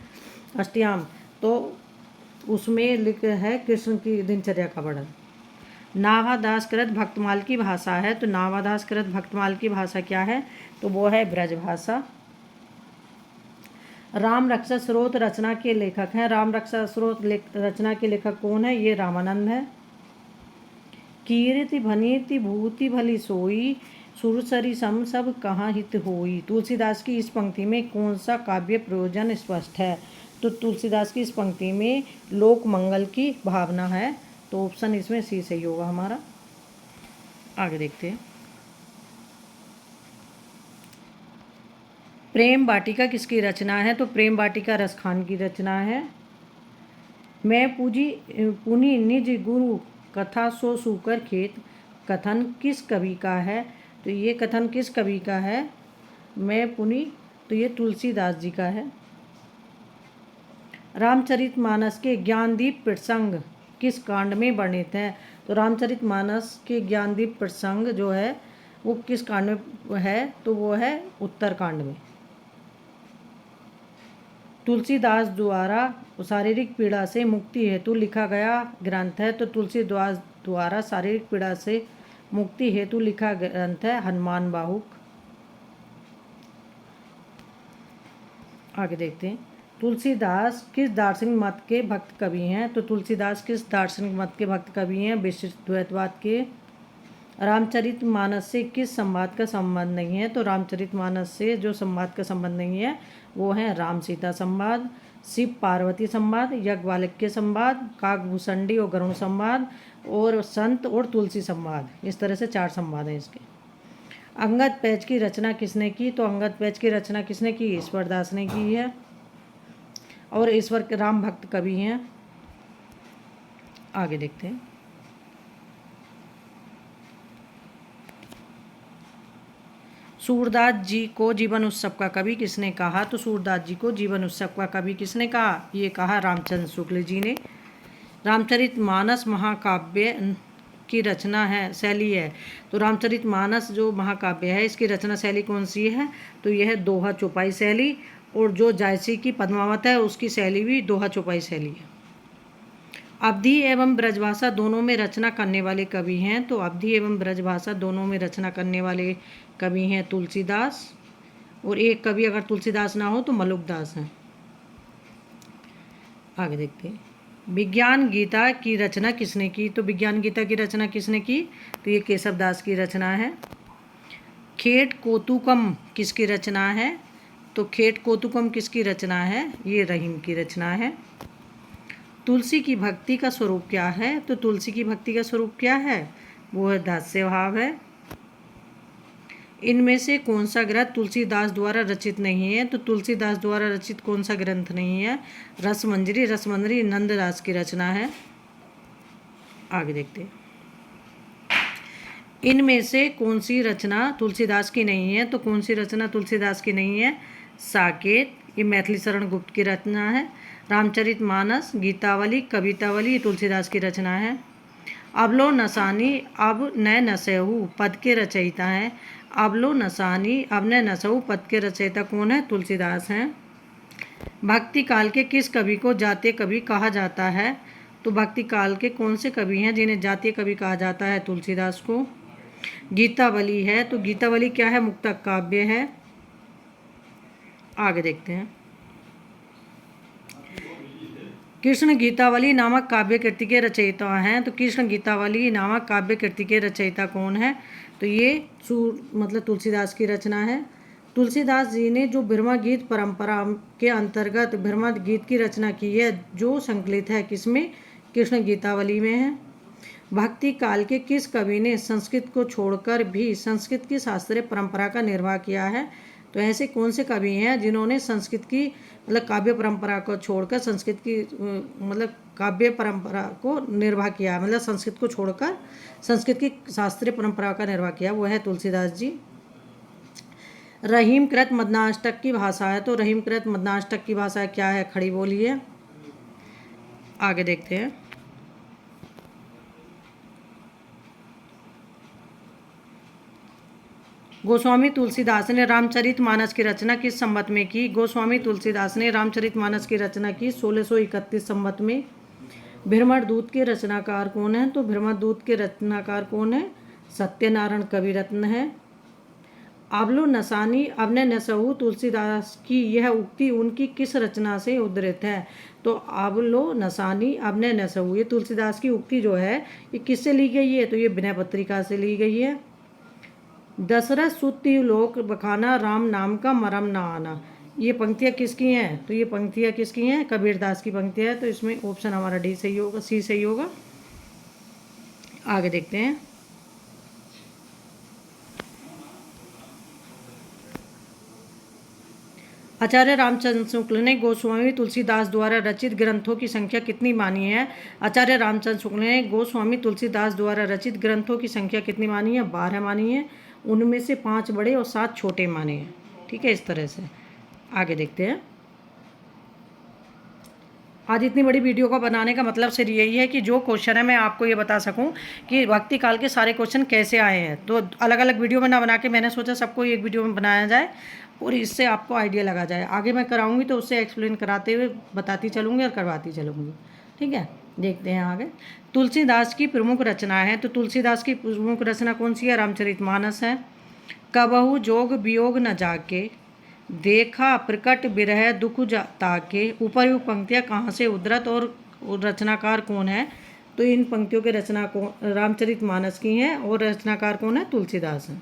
अष्टयाम, तो उसमें लिख है कृष्ण की दिनचर्या का वर्णन। नावादास कृत भक्तमाल की भाषा है, तो नावादास कृत भक्तमाल की भाषा क्या है? तो वो है ब्रज भाषा। राम रक्षा स्रोत रचना के लेखक हैं। राम रक्षा स्रोत रचना के लेखक कौन है? ये रामानंद है। कीर्ति भनीति भूति भली सोई, सुरसरी सम सब कहाँ हित होई। तुलसीदास की इस पंक्ति में कौन सा काव्य प्रयोजन स्पष्ट है? तो तुलसीदास की इस पंक्ति में लोक मंगल की भावना है, तो ऑप्शन इसमें सी सही होगा हमारा। आगे देखते हैं, प्रेम वाटिका किसकी रचना है? तो प्रेम वाटिका रसखान की रचना है। मैं पुनि निज गुरु कथा सो सूकर खेत, कथन किस कवि का है? तो ये कथन किस कवि का है? मैं पुनि, तो ये तुलसीदास जी का है। रामचरितमानस के ज्ञानदीप प्रसंग किस कांड में वर्णित हैं? तो रामचरितमानस के ज्ञानदीप प्रसंग जो है वो किस कांड में है? तो वो है उत्तर कांड में। तुलसीदास द्वारा शारीरिक पीड़ा से मुक्ति हेतु लिखा गया ग्रंथ है, तो तुलसीदास द्वारा शारीरिक पीड़ा से मुक्ति हेतु लिखा ग्रंथ है हनुमान बाहुक। आगे देखते हैं, तुलसीदास किस दार्शनिक मत के भक्त कवि हैं? तो तुलसीदास किस दार्शनिक मत के भक्त कवि हैं? विशिष्ट द्वैतवाद के। रामचरितमानस से किस संवाद का संबंध नहीं है? तो रामचरितमानस से जो संवाद का संबंध नहीं है वो है राम सीता संवाद, शिव पार्वती संवाद, याज्ञवल्क्य संवाद, काकभूषणी और गरुण संवाद, और संत और तुलसी संवाद। इस तरह से 4 संवाद हैं इसके। अंगद पैच की रचना किसने की? तो अंगद पैच की रचना किसने की? ईश्वरदास ने की है, और ईश्वर के राम भक्त कवि हैं। आगे देखते हैं, सूरदास जी को जीवन उत्सव का कवि किसने कहा? तो सूरदास जी को जीवन उत्सव का कवि किसने कहा? ये कहा रामचंद्र शुक्ल जी ने। रामचरितमानस महाकाव्य की रचना है, शैली है। तो रामचरितमानस जो महाकाव्य है इसकी रचना शैली कौन सी है? तो यह है दोहा चौपाई शैली, और जो जायसी की पद्मावत है उसकी शैली भी दोहा चौपाई शैली है। अवधी एवं ब्रजभाषा दोनों में रचना करने वाले कवि हैं, तो अवधी एवं ब्रजभाषा दोनों में रचना करने वाले कवि हैं तुलसीदास, और एक कवि अगर तुलसीदास ना हो तो मलुकदास हैं। आगे देखते हैं, विज्ञान गीता की रचना किसने की? तो विज्ञान गीता की रचना किसने की? तो ये केशव दास की रचना है। खेट कोतुकम किसकी रचना है? तो खेट कोतुकम किसकी रचना है? ये रहीम की रचना है। तुलसी की भक्ति का स्वरूप क्या है? तो तुलसी की भक्ति का स्वरूप क्या है? वो है दास्य भाव है। इनमें से कौन सा ग्रंथ तुलसीदास द्वारा रचित नहीं है? तो तुलसीदास द्वारा रचित कौन सा ग्रंथ नहीं है? रसमंजरी। रसमंजरी नंददास की रचना है। आगे देखते हैं, इनमें से कौन सी रचना तुलसीदास की नहीं है? तो कौन सी रचना तुलसीदास की नहीं है? साकेत, ये मैथिली शरण गुप्त की रचना है। रामचरितमानस, गीतावली, कवितावली, ये तुलसीदास की रचना है। अबलो नसानी अब न नसेहु पद के रचयिता हैं। अबलो नसानी अब न नसहु पद के रचयिता कौन है? तुलसीदास हैं। भक्ति काल के किस कवि को जातीय कवि कहा जाता है? तो भक्ति काल के कौन से कवि हैं जिन्हें जातीय कवि कहा जाता है? तुलसीदास को। गीतावली है, तो गीतावली क्या है? मुक्तक काव्य है। आगे देखते हैं। कृष्ण गीतावली नामक काव्य कृति के रचयिता हैं। तो कृष्ण गीतावली नामक काव्य कृति के रचयिता कौन है? तो ये मतलब तुलसीदास की रचना है। तुलसीदास जी ने जो ब्रह्म गीत परंपरा के अंतर्गत ब्रह्म गीत की रचना की है, जो संकलित है किसमें? कृष्ण गीतावली में है। भक्ति काल के किस कवि ने संस्कृत को छोड़कर भी संस्कृत की शास्त्रीय परंपरा का निर्वाह किया है? तो ऐसे कौन से कवि हैं जिन्होंने संस्कृत की मतलब काव्य परंपरा को छोड़कर संस्कृत की मतलब काव्य परंपरा को निर्वाह किया, मतलब संस्कृत को छोड़कर संस्कृत की शास्त्रीय परंपरा का निर्वाह किया? वो है तुलसीदास जी। रहीमकृत मदनाष्टक की भाषा है, तो रहीमकृत मदनाष्टक की भाषा क्या है? खड़ी बोली है। आगे देखते हैं। गोस्वामी तुलसीदास ने रामचरितमानस की रचना किस संवत में की? गोस्वामी तुलसीदास ने रामचरितमानस की रचना की 1631 संवत में। भ्रमरदूत के रचनाकार कौन है? तो भ्रमरदूत के रचनाकार कौन है? सत्यनारायण कविरत्न है। आबलो नसानी अब न नसहु तुलसीदास की यह उक्ति उनकी किस रचना से उद्धृत है? तो आबलो नसानी अब न नसहु, ये तुलसीदास की उक्ति जो है ये किससे ली गई है? तो ये विनय पत्रिका से ली गई है। दशरथ सुत्ति लोक बखाना राम नाम का मरम ना आना, ये पंक्तियाँ किसकी हैं? तो ये पंक्तियाँ किसकी हैं? कबीरदास की पंक्तियाँ है। तो इसमें ऑप्शन हमारा डी सही होगा, सी सही होगा। आगे देखते हैं। आचार्य रामचंद्र शुक्ल ने गोस्वामी तुलसीदास द्वारा रचित ग्रंथों की संख्या कितनी मानी है? आचार्य रामचंद्र शुक्ल ने गोस्वामी तुलसीदास द्वारा रचित ग्रंथों की संख्या कितनी मानी है? 12 मानी है। उनमें से 5 बड़े और 7 छोटे माने हैं। ठीक है, इस तरह से। आगे देखते हैं। आज इतनी बड़ी वीडियो का बनाने का मतलब सिर्फ यही है कि जो क्वेश्चन है मैं आपको ये बता सकूं कि भक्ति काल के सारे क्वेश्चन कैसे आए हैं। तो अलग अलग वीडियो में ना बना के मैंने सोचा सबको एक वीडियो में बनाया जाए और इससे आपको आइडिया लगा जाए। आगे मैं कराऊंगी तो उससे एक्सप्लेन कराते हुए बताती चलूँगी और करवाती चलूँगी। ठीक है, देखते हैं आगे। तुलसीदास की प्रमुख रचना है, तो तुलसीदास की प्रमुख रचना कौन सी है? रामचरितमानस है। कबहु जोग वियोग न जाके देखा प्रकट विरह दुख ताके, उपर्युक्त पंक्तियाँ कहाँ से उद्धृत और रचनाकार कौन है? तो इन पंक्तियों के रचना को रामचरितमानस की हैं और रचनाकार कौन है? तुलसीदास है।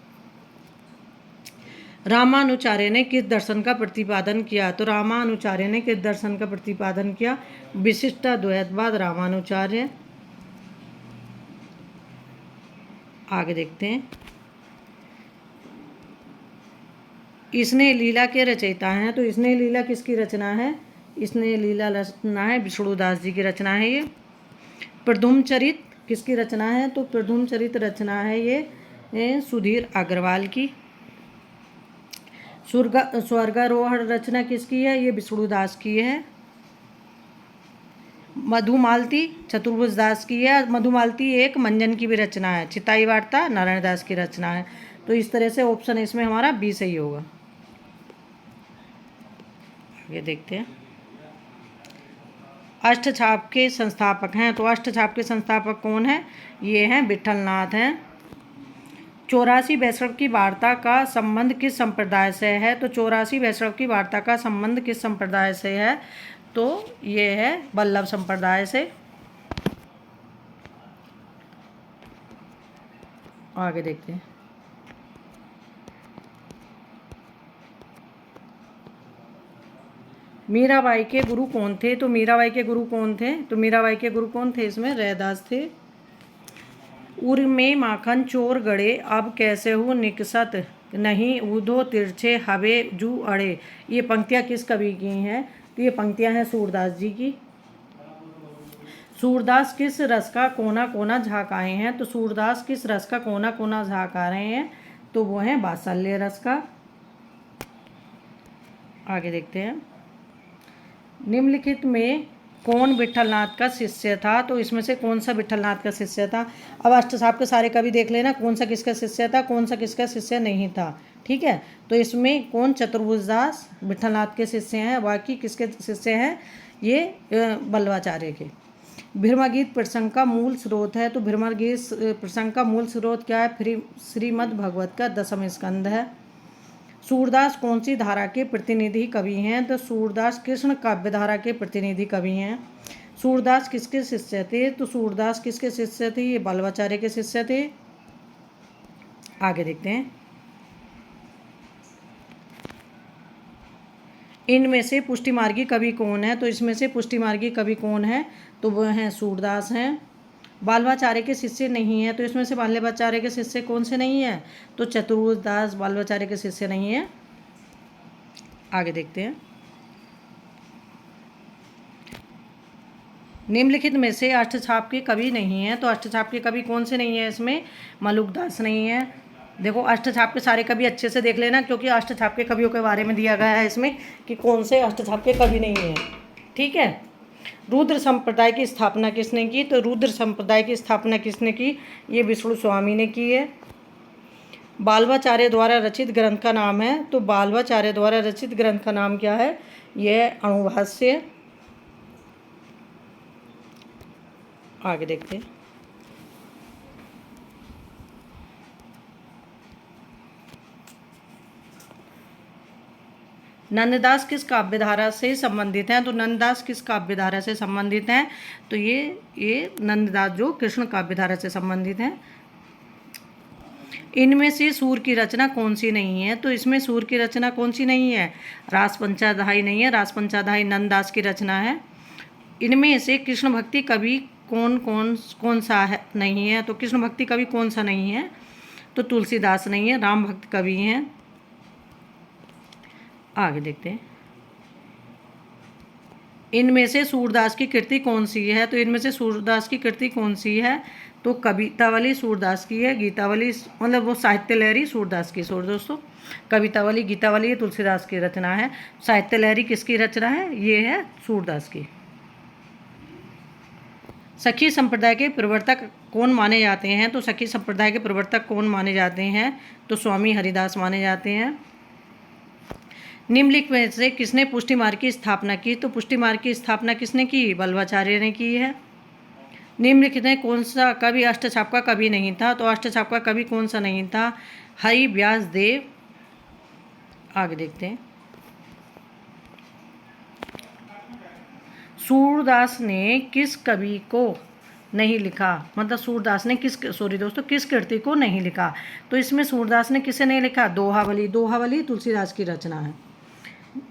रामानुचार्य ने किस दर्शन का प्रतिपादन किया? तो रामानुचार्य ने किस दर्शन का प्रतिपादन किया? विशिष्टाद्वैतवाद रामानुचार्य। आगे देखते हैं। इसने लीला के रचयिता हैं, तो इसने लीला किसकी रचना है? इसने लीला रचना है विष्णुदास जी की रचना है ये। प्रधुमचरित किसकी रचना है? तो प्रधुमचरित रचना है ये सुधीर अग्रवाल की। स्वर्गारोहण रचना किसकी है? ये विष्णुदास की है। मधुमालती चतुर्भुज दास की है। मधुमालती एक मंजन की भी रचना है। चिताई वार्ता नारायण दास की रचना है। तो इस तरह से ऑप्शन इसमें हमारा बी सही होगा। ये देखते हैं। अष्टछाप के संस्थापक हैं, तो अष्टछाप के संस्थापक कौन है? ये हैं विठलनाथ हैं। 84 वैष्णव की वार्ता का संबंध किस संप्रदाय से है? तो 84 वैष्णव की वार्ता का संबंध किस संप्रदाय से है? तो ये है वल्लभ संप्रदाय से। आगे देखते हैं। मीराबाई के गुरु कौन थे? तो मीराबाई के गुरु कौन थे? तो मीराबाई के गुरु कौन थे? इसमें रैदास थे। उर में माखन चोर गड़े अब कैसे हो निकसत नहीं ऊधो तिरछे हवे जू अड़े, ये पंक्तियाँ किस कवि की हैं? तो ये पंक्तियाँ हैं सूरदास जी की। सूरदास किस रस का कोना कोना झाँक आए हैं? तो सूरदास किस रस का कोना कोना झाँक आ रहे हैं? तो वो है वात्सल्य रस का। आगे देखते हैं, निम्नलिखित में कौन विठलनाथ का शिष्य था? तो इसमें से कौन सा विठलनाथ का शिष्य था? अब अष्टसाप के सारे कवि देख लेना, कौन सा किसका शिष्य था, कौन सा किसका शिष्य नहीं था। ठीक है, तो इसमें कौन चतुर्भुजदास विठलनाथ के शिष्य हैं, बाकी किसके शिष्य हैं? ये बल्लवाचार्य के। भीर्मगीत प्रसंग का मूल स्रोत है, तो भीर्मगीत प्रसंग का मूल स्रोत क्या है? श्रीमद् भगवत का 10वां स्कंद है। सूरदास कौन सी धारा के प्रतिनिधि कवि हैं? तो सूरदास कृष्ण काव्य धारा के प्रतिनिधि कवि हैं। सूरदास किसके शिष्य थे? तो सूरदास किसके शिष्य थे? ये बल्लवाचार्य के शिष्य थे। आगे देखते हैं, इनमें से पुष्टिमार्गी कवि कौन है? तो इसमें से पुष्टिमार्गी कवि कौन है? तो वह हैं सूरदास हैं। बल्लवाचार्य के शिष्य नहीं है, तो इसमें से बल्लवाचार्य के शिष्य कौन से नहीं है? तो चतुर्भुजदास बल्लवाचार्य के शिष्य नहीं है। आगे देखते हैं, निम्नलिखित में से अष्टछाप के कवि नहीं है, तो अष्टछाप के कवि कौन से नहीं है? इसमें मलुकदास नहीं है। देखो, अष्टछाप के सारे कवि अच्छे से देख लेना, क्योंकि अष्टछाप के कवियों के बारे में दिया गया है इसमें कि कौन से अष्टछाप के कवि नहीं है। ठीक है, रुद्र संप्रदाय की स्थापना किसने की? तो रुद्र संप्रदाय की स्थापना किसने की? ये विष्णु स्वामी ने की है। बल्लवाचार्य द्वारा रचित ग्रंथ का नाम है, तो बल्लवाचार्य द्वारा रचित ग्रंथ का नाम क्या है? यह अणुभाष्य। आगे देखते हैं, नंददास किस काव्य धारा से संबंधित हैं? तो नंददास किस काव्य धारा से संबंधित हैं? तो ये नंददास जो कृष्ण काव्य धारा से संबंधित हैं। इनमें से सूर की रचना कौन सी नहीं है? तो इसमें सूर की रचना कौन सी नहीं है? रास पंचाध्यायी नहीं है, रास पंचाध्यायी नंददास की रचना है। इनमें से कृष्ण भक्ति कवि कौन सा है नहीं है? तो कृष्ण भक्ति कवि कौन सा नहीं है? तो तुलसीदास नहीं है, राम भक्त कवि हैं। आगे देखते हैं, इनमें से सूरदास की कृति कौन सी है? तो इनमें से सूरदास की कृति कौन सी है? तो कवितावली सूरदास की है, गीतावली मतलब वो साहित्य लहरी सूरदास की। दोस्तों, कवितावली गीतावली ये तुलसीदास की रचना है, साहित्य लहरी किसकी रचना है? ये है सूरदास की। सखी संप्रदाय के प्रवर्तक कौन माने जाते हैं? तो सखी संप्रदाय के प्रवर्तक कौन माने जाते हैं? तो स्वामी हरिदास माने जाते हैं। निम्नलिखित में से किसने पुष्टि मार्ग की स्थापना की? तो पुष्टि मार्ग की स्थापना किसने की? बल्लवाचार्य ने की है। निम्नलिखित में कौन सा कवि अष्टछाप का कवि नहीं था? तो अष्टछाप का कवि कौन सा नहीं था? हरि व्यास देव। आगे देखते हैं, सूरदास ने किस कवि को नहीं लिखा? मतलब सूरदास ने किस कृति को नहीं लिखा? तो इसमें सूरदास ने किसे नहीं लिखा? दोहावली। दोहावली तुलसीदास की रचना है।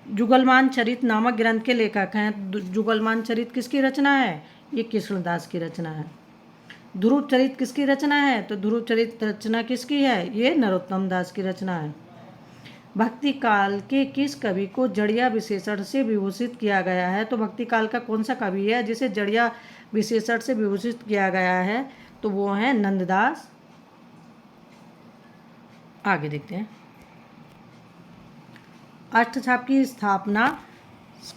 जुगलमान चरित नामक ग्रंथ के लेखक हैं। जुगलमान चरित किसकी रचना है? ये कृष्णदास की रचना है। ध्रुव चरित किसकी रचना है? तो ध्रुव चरित रचना किसकी है? ये नरोत्तम दास की रचना है। भक्ति काल के किस कवि को जड़िया विशेषण से विभूषित किया गया है? तो भक्ति काल का कौन सा कवि है जिसे जड़िया विशेषण से विभूषित किया गया है? तो वो है नंददास। आगे देखते हैं, अष्टछाप की स्थापना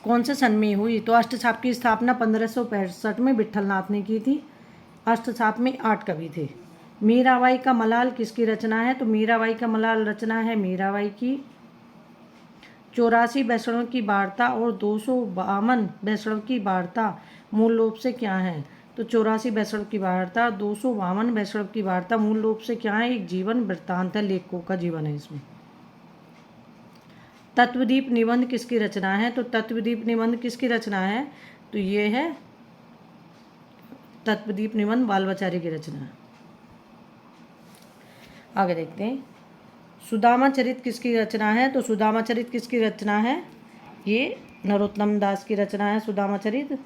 कौन से सन में हुई? तो अष्टछाप की स्थापना 1565 में विठलनाथ ने की थी। अष्टछाप में 8 कवि थे। मीराबाई का मलाल किसकी रचना है? तो मीराबाई का मलाल रचना है मीराबाई की। 84 वैष्णव की वार्ता और 252 वैष्णव की वार्ता मूल रूप से क्या है? तो 84 वैष्णव की वार्ता, 252 वैष्णव की वार्ता मूल रूप से क्या है? एक जीवन वृत्तांत है, लेखकों का जीवन है इसमें। तत्वदीप निबंध किसकी रचना है? तो तत्वदीप निबंध किसकी रचना है? तो ये है तत्वदीप निबंध बल्लवाचार्य की रचना है। आगे देखते हैं, सुदामा चरित किसकी रचना है? तो सुदामा चरित किसकी रचना है? ये नरोत्तम दास की रचना है सुदामा चरित।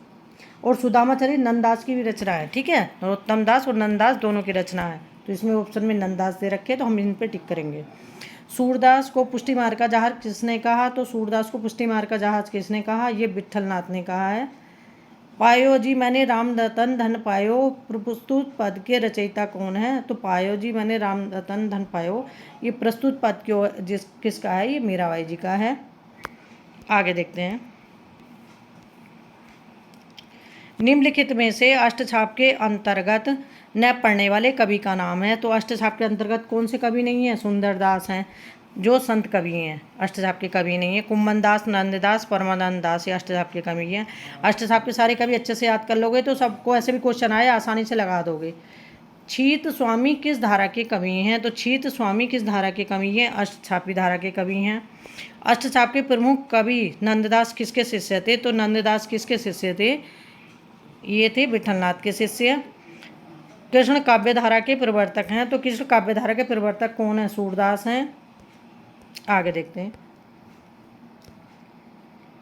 और सुदामा चरित नंददास की भी रचना है। ठीक है, नरोत्तम दास और नंददास दोनों की रचना है। तो इसमें ऑप्शन में नंददास दे रखे, तो हम इन पे टिक करेंगे। सूरदास को पुष्टि मार्ग का जहाज किसने कहा? तो सूरदास को पुष्टि मार्ग का जहाज किसने कहा? ये विठलनाथ ने कहा है। पायो जी मैंने राम रतन धन पायो प्रस्तुत पद के रचयिता कौन है? तो पायो जी मैंने राम रतन धन पायो, ये प्रस्तुत पद किसका है? ये मीराबाई जी का है। आगे देखते हैं। निम्नलिखित में से अष्टछाप के अंतर्गत न पढ़ने वाले कवि का नाम है। तो अष्टछाप के अंतर्गत कौन से कवि नहीं है? सुंदरदास हैं, जो संत कवि हैं, अष्टछाप के कवि नहीं है। कुम्मन दास, नंददास, परमानंद दास, ये अष्टछाप के कवि हैं। अष्टछाप के सारे कवि अच्छे से याद कर लोगे तो सबको ऐसे भी क्वेश्चन आए आसानी से लगा दोगे। छीत स्वामी किस धारा के कवि हैं? तो छीत स्वामी किस धारा के कवि हैं? अष्टछापी धारा के कवि हैं। अष्टछाप के प्रमुख कवि नंददास किसके शिष्य थे? तो नंददास किसके शिष्य थे? ये थे विठलनाथ के शिष्य। कृष्ण काव्य धारा के प्रवर्तक हैं। तो कृष्ण काव्य धारा के प्रवर्तक कौन है? सूरदास हैं। आगे देखते हैं।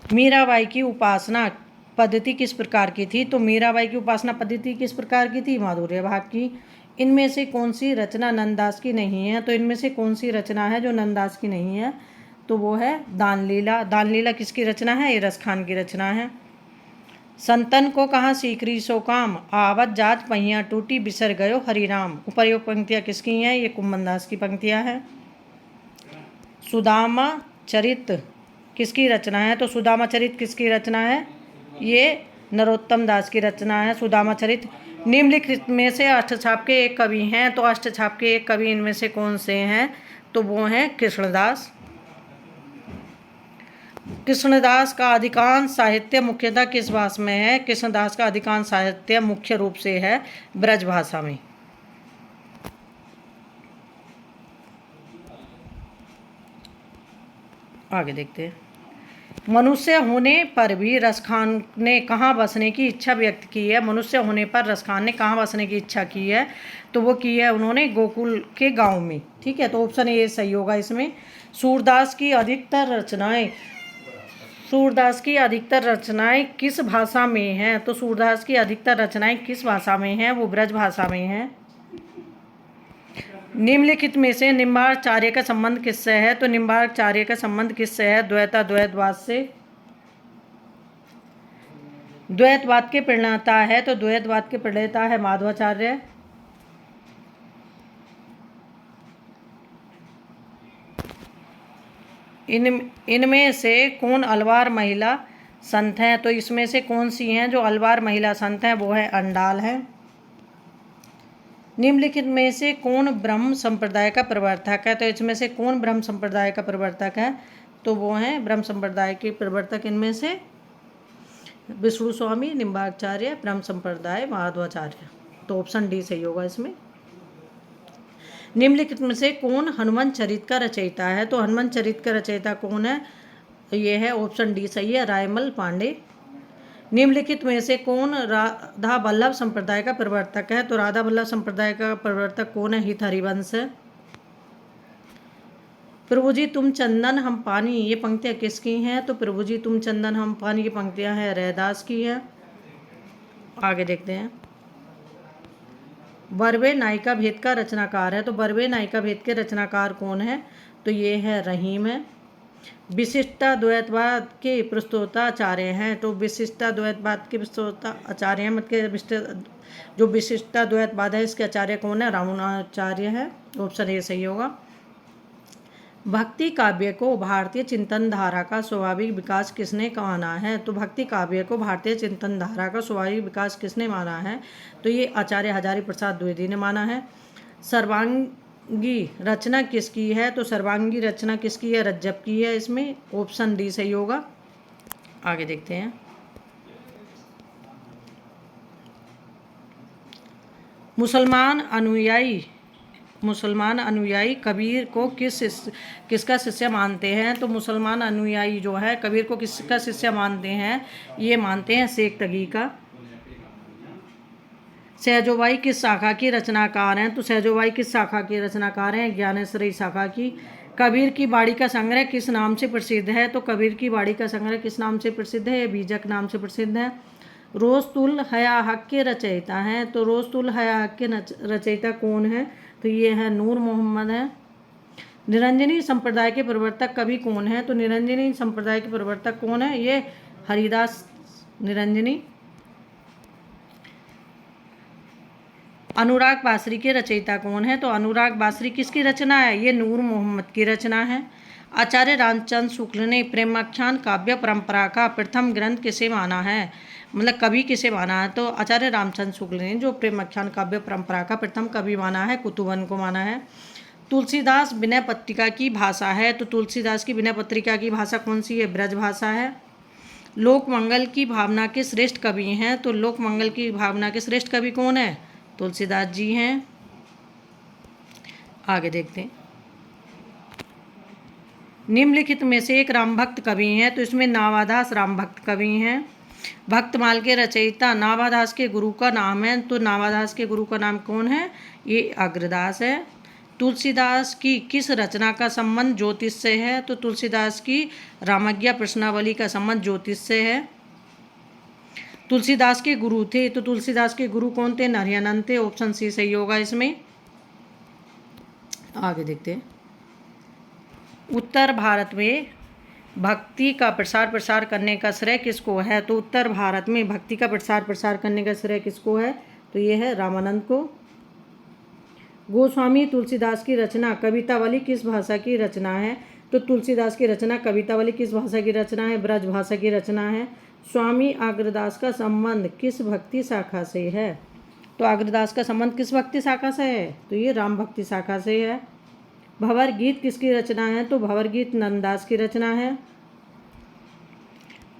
मीराबाई की उपासना पद्धति किस प्रकार की थी? तो मीराबाई की उपासना पद्धति किस प्रकार की थी? माधुर्य भाव की। इनमें से कौन सी रचना नंददास की नहीं है? तो इनमें से कौन सी रचना है जो नंददास की नहीं है? तो वो है दानलीला। दानलीला किसकी रचना है? ये रसखान की रचना है। संतन को कहाँ सीकरी सो काम, आवत जात पहिया टूटी बिसर गयो हरिराम। उपर्युक्त पंक्तियाँ किसकी हैं? ये कुम्मन दास की पंक्तियाँ हैं। सुदामा चरित किसकी रचना है? तो सुदामा चरित किसकी रचना है? ये नरोत्तम दास की रचना है सुदामा चरित। निम्नलिखित में से अष्टछाप के एक कवि हैं। तो अष्टछाप के एक कवि इनमें से कौन से हैं? तो वो हैं कृष्णदास। कृष्णदास का अधिकांश साहित्य मुख्यतः किस भाषा में है? कृष्णदास का अधिकांश साहित्य मुख्य रूप से है ब्रज भाषा में। आगे देखते हैं। मनुष्य होने पर भी रसखान ने कहाँ बसने की इच्छा व्यक्त की है? मनुष्य होने पर रसखान ने कहाँ बसने की इच्छा की है? तो वो की है उन्होंने गोकुल के गांव में। ठीक है, तो ऑप्शन ए सही होगा इसमें। सूरदास की अधिकतर रचनाएं किस भाषा में हैं? तो सूरदास की अधिकतर रचनाएं किस भाषा में हैं? वो ब्रज भाषा में हैं। निम्नलिखित में से निम्बार्चार्य का संबंध किससे है? तो निम्बार्चार्य का संबंध किससे है? द्वैतवाद से। द्वैतवाद के प्रणेता है। तो द्वैतवाद के प्रणेता है माधवाचार्य। इनमें से कौन अलवार महिला संत हैं? तो इसमें से कौन सी हैं जो अलवार महिला संत हैं? वो है अंडाल हैं। निम्नलिखित में से कौन ब्रह्म संप्रदाय का प्रवर्तक है? तो इसमें से कौन ब्रह्म संप्रदाय का प्रवर्तक है? तो वो हैं ब्रह्म संप्रदाय के प्रवर्तक इनमें से विष्णु स्वामी, निम्बार्चार्य, ब्रह्म संप्रदाय, माधवाचार्य। तो ऑप्शन डी सही होगा इसमें। निम्नलिखित में से कौन हनुमान चरित का रचयिता है? तो हनुमान चरित का रचयिता कौन है? ये है ऑप्शन डी सही है, रायमल पांडे। निम्नलिखित में से कौन राधा वल्लभ संप्रदाय का प्रवर्तक है? तो राधा वल्लभ संप्रदाय का प्रवर्तक कौन है? हित हरिवंश। प्रभु जी तुम चंदन हम पानी, ये पंक्तियाँ किसकी हैं? तो प्रभु जी तुम चंदन हम पानी की पंक्तियाँ हैं रैदास की है। आगे देखते हैं। बरवे नायिका भेद का रचनाकार है। तो बरवे नायिका भेद के रचनाकार कौन है? तो ये है रहीम है। विशिष्टा द्वैतवाद के प्रस्तोताचार्य हैं। तो विशिष्टा द्वैतवाद के प्रस्तोताचार्य हैं, मतलब जो विशिष्टा द्वैतवाद है इसके आचार्य कौन है? रामानुजाचार्य है। ऑप्शन ए सही होगा। भक्ति काव्य को भारतीय चिंतन धारा का स्वाभाविक विकास किसने माना है? तो भक्ति काव्य को भारतीय चिंतन धारा का स्वाभाविक विकास किसने माना है? तो ये आचार्य हजारी प्रसाद द्विवेदी ने माना है। सर्वांगी रचना किसकी है? तो सर्वांगी रचना किसकी है? रज्जब की है। इसमें ऑप्शन डी सही होगा। आगे देखते हैं। मुसलमान अनुयायी कबीर को किसका शिष्य मानते हैं? तो मुसलमान अनुयायी जो है कबीर को किसका शिष्य मानते हैं? ये मानते हैं शेख तगी का। सहजोबाई किस शाखा की रचनाकार हैं? तो सहजोबाई किस शाखा की रचनाकार हैं? ज्ञानेश्वरी शाखा की। कबीर की बाड़ी का संग्रह किस नाम से प्रसिद्ध है? तो कबीर की बाड़ी का संग्रह किस नाम से प्रसिद्ध है? बीजक नाम से प्रसिद्ध है। रोस्तुल हया हक के रचयिता हैं। तो रोस्तुल हया हक के रचयिता कौन है? तो ये है नूर मोहम्मद है। निरंजनी संप्रदाय के प्रवर्तक कवि कौन है? तो निरंजनी संप्रदाय के प्रवर्तक कौन है? ये हरिदास निरंजनी। अनुराग बासरी के रचयिता कौन है? तो अनुराग बासरी किसकी रचना है? ये नूर मोहम्मद की रचना है। आचार्य रामचंद्र शुक्ल ने प्रेमाख्यान काव्य परंपरा का प्रथम ग्रंथ किसे माना है? मतलब कवि किसे माना है? तो आचार्य रामचंद्र शुक्ल ने जो प्रेमाख्यान काव्य परंपरा का प्रथम कवि माना है, कुतुबन को माना है। तुलसीदास विनय पत्रिका की भाषा है, तो तुलसीदास की विनय पत्रिका की भाषा कौन सी है? ब्रज भाषा है। लोक मंगल की भावना के श्रेष्ठ कवि हैं, तो लोक मंगल की भावना के श्रेष्ठ कवि कौन है? तुलसीदास जी हैं। आगे देखते हैं। निम्नलिखित में से एक राम भक्त कवि हैं, तो इसमें नावादास राम भक्त कवि हैं। भक्तमाल के रचयिता नावादास के गुरु का नाम है, तो नावादास के गुरु का नाम कौन है? ये अग्रदास है। तुलसीदास की किस रचना का संबंध ज्योतिष से है? तो तुलसीदास की रामज्ञा प्रश्नावली का संबंध ज्योतिष से है। तुलसीदास के गुरु थे, तो तुलसीदास के गुरु कौन थे? नारायणानंद थे। ऑप्शन सी सही होगा इसमें। आगे देखते हैं। उत्तर भारत में भक्ति का प्रसार करने का श्रेय किसको है? तो उत्तर भारत में भक्ति का प्रसार करने का श्रेय किसको है? तो ये है रामानंद को। गोस्वामी तुलसीदास की रचना कवितावली किस भाषा की रचना है? तो तुलसीदास की रचना कवितावली किस भाषा की रचना है? ब्रज भाषा की रचना है। स्वामी अग्रदास का संबंध किस भक्ति शाखा से है? तो अग्रदास का संबंध किस भक्ति शाखा से है? तो ये राम भक्ति शाखा से है। भंवर गीत किसकी रचना है? तो भंवर गीत नंददास की रचना है।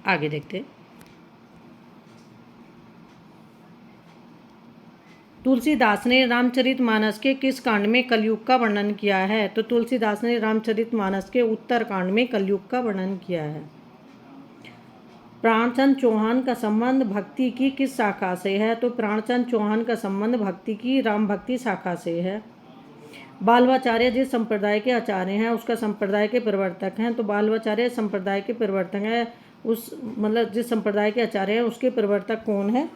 आगे देखते हैं। तुलसीदास ने रामचरितमानस के किस कांड में कलयुग का वर्णन किया है? तो तुलसीदास ने रामचरितमानस के उत्तर कांड में कलयुग का वर्णन किया है। प्राणचंद चौहान का संबंध भक्ति की किस शाखा से है? तो प्राणचंद चौहान का संबंध भक्ति की राम भक्ति शाखा से है। बालवाचार्य जिस संप्रदाय के आचार्य हैं उसका संप्रदाय के प्रवर्तक हैं, तो बालवाचार्य संप्रदाय के प्रवर्तक हैं, उस मतलब जिस संप्रदाय के आचार्य हैं उसके प्रवर्तक कौन है?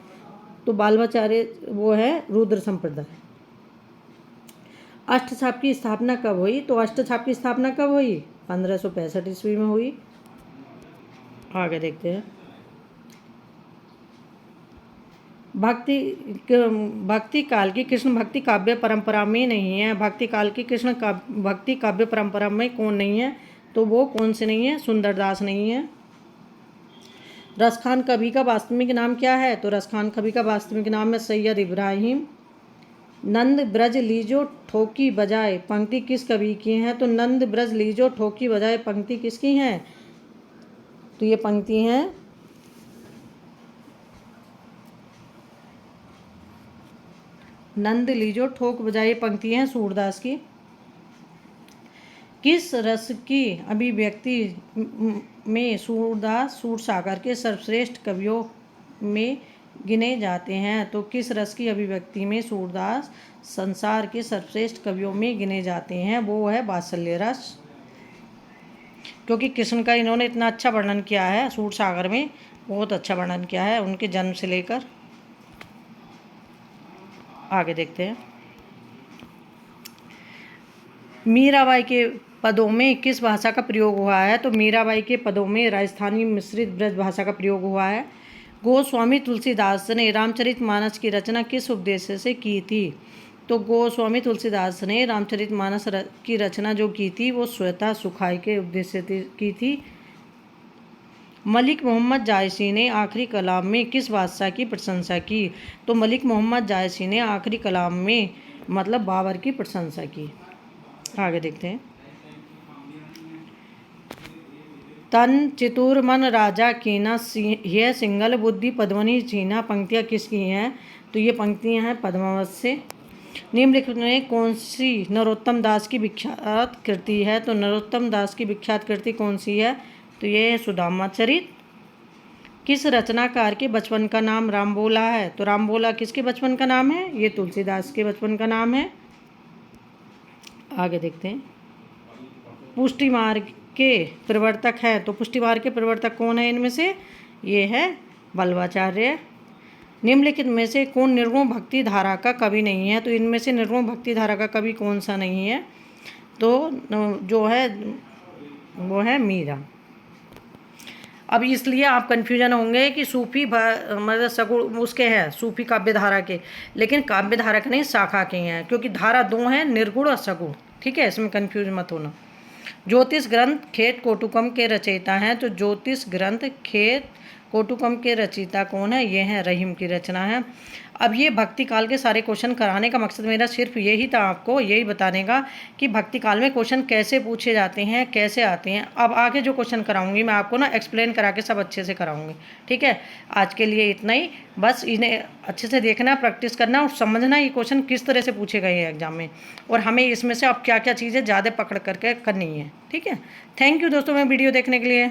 तो बालवाचार्य वो है रुद्र संप्रदाय। अष्टछाप की स्थापना कब हुई? तो अष्टछाप की स्थापना कब हुई? 1565 ईस्वी में हुई। आगे देखते हैं। भक्ति काल की कृष्ण भक्ति काव्य परंपरा में नहीं है। भक्ति काल की कृष्ण भक्ति काव्य परंपरा में कौन नहीं है? तो वो कौन से नहीं है? सुंदरदास नहीं है। रसखान कवि का वास्तविक नाम क्या है? तो रसखान कवि का वास्तविक नाम है सैयद इब्राहिम। नंद ब्रज लीजो ठोकी बजाए पंक्ति किस कवि की है? तो नंद ब्रज लीजो ठोकी बजाए पंक्ति किसकी है? तो ये पंक्ति है नंद लीजो ठोक बजाए पंक्ति है सूरदास की। किस रस की अभिव्यक्ति में सूरदास सूरसागर के सर्वश्रेष्ठ कवियों में गिने जाते हैं? तो किस रस की अभिव्यक्ति में सूरदास संसार के सर्वश्रेष्ठ कवियों में गिने जाते हैं? वो है वात्सल्य रस, क्योंकि कृष्ण का इन्होंने इतना अच्छा वर्णन किया है सूरसागर में, बहुत अच्छा वर्णन किया है उनके जन्म से लेकर। आगे देखते हैं। मीराबाई के पदों में किस भाषा का प्रयोग हुआ है? तो मीराबाई के पदों में राजस्थानी मिश्रित ब्रज भाषा का प्रयोग हुआ है। गोस्वामी तुलसीदास ने रामचरितमानस की रचना किस उद्देश्य से की थी? तो गोस्वामी तुलसीदास ने रामचरितमानस की रचना जो की थी वो स्वतः सुखाय के उद्देश्य से की थी। मलिक मोहम्मद जायसी ने आखिरी कलाम में किस बादशाह की प्रशंसा की? तो मलिक मोहम्मद जायसी ने आखिरी कलाम में मतलब बाबर की प्रशंसा की। आगे देखते हैं। तन चितुर मन राजा कीना यह सिंगल बुद्धि पद्मनी चीना पंक्तियाँ किसकी हैं? तो ये पंक्तियाँ हैं पद्मावत से। निम्नलिखित में कौन सी नरोत्तम दास की विख्यात कृति है? तो नरोत्तम दास की विख्यात कृति कौन सी है? तो ये है सुदामा चरित। किस रचनाकार के बचपन का नाम रामबोला है? तो रामबोला किसके बचपन का नाम है? ये तुलसीदास के बचपन का नाम है। आगे देखते हैं। पुष्टि मार्ग के प्रवर्तक है, तो पुष्टि मार्ग के प्रवर्तक कौन है इनमें से? ये है बल्लवाचार्य। निम्नलिखित में से कौन निर्गुण भक्ति धारा का कवि नहीं है? तो इनमें से निर्गुण भक्ति धारा का कवि कौन सा नहीं है? तो जो है वो है मीरा। अब इसलिए आप कन्फ्यूजन होंगे कि सूफी मतलब सगुण उसके हैं, सूफी काव्य धारा के, लेकिन काव्य धारा के नहीं, शाखा के हैं, क्योंकि धारा दो हैं, निर्गुण और सगुण। ठीक है, इसमें कन्फ्यूज मत होना। ज्योतिष ग्रंथ खेत कोटुकम के रचयिता हैं, तो ज्योतिष ग्रंथ खेत कोटुकम के रचयिता कौन है? ये हैं रहीम की रचना है। अब ये भक्ति काल के सारे क्वेश्चन कराने का मकसद मेरा सिर्फ यही था, आपको यही बताने का कि भक्ति काल में क्वेश्चन कैसे पूछे जाते हैं, कैसे आते हैं। अब आगे जो क्वेश्चन कराऊंगी मैं आपको ना एक्सप्लेन करा के सब अच्छे से कराऊंगी। ठीक है, आज के लिए इतना ही, बस इन्हें अच्छे से देखना, प्रैक्टिस करना और समझना ये क्वेश्चन किस तरह से पूछे गए हैं एग्जाम में, और हमें इसमें से अब क्या क्या चीज़ें ज़्यादा पकड़ करके करनी है। ठीक है, थैंक यू दोस्तों मैं वीडियो देखने के लिए।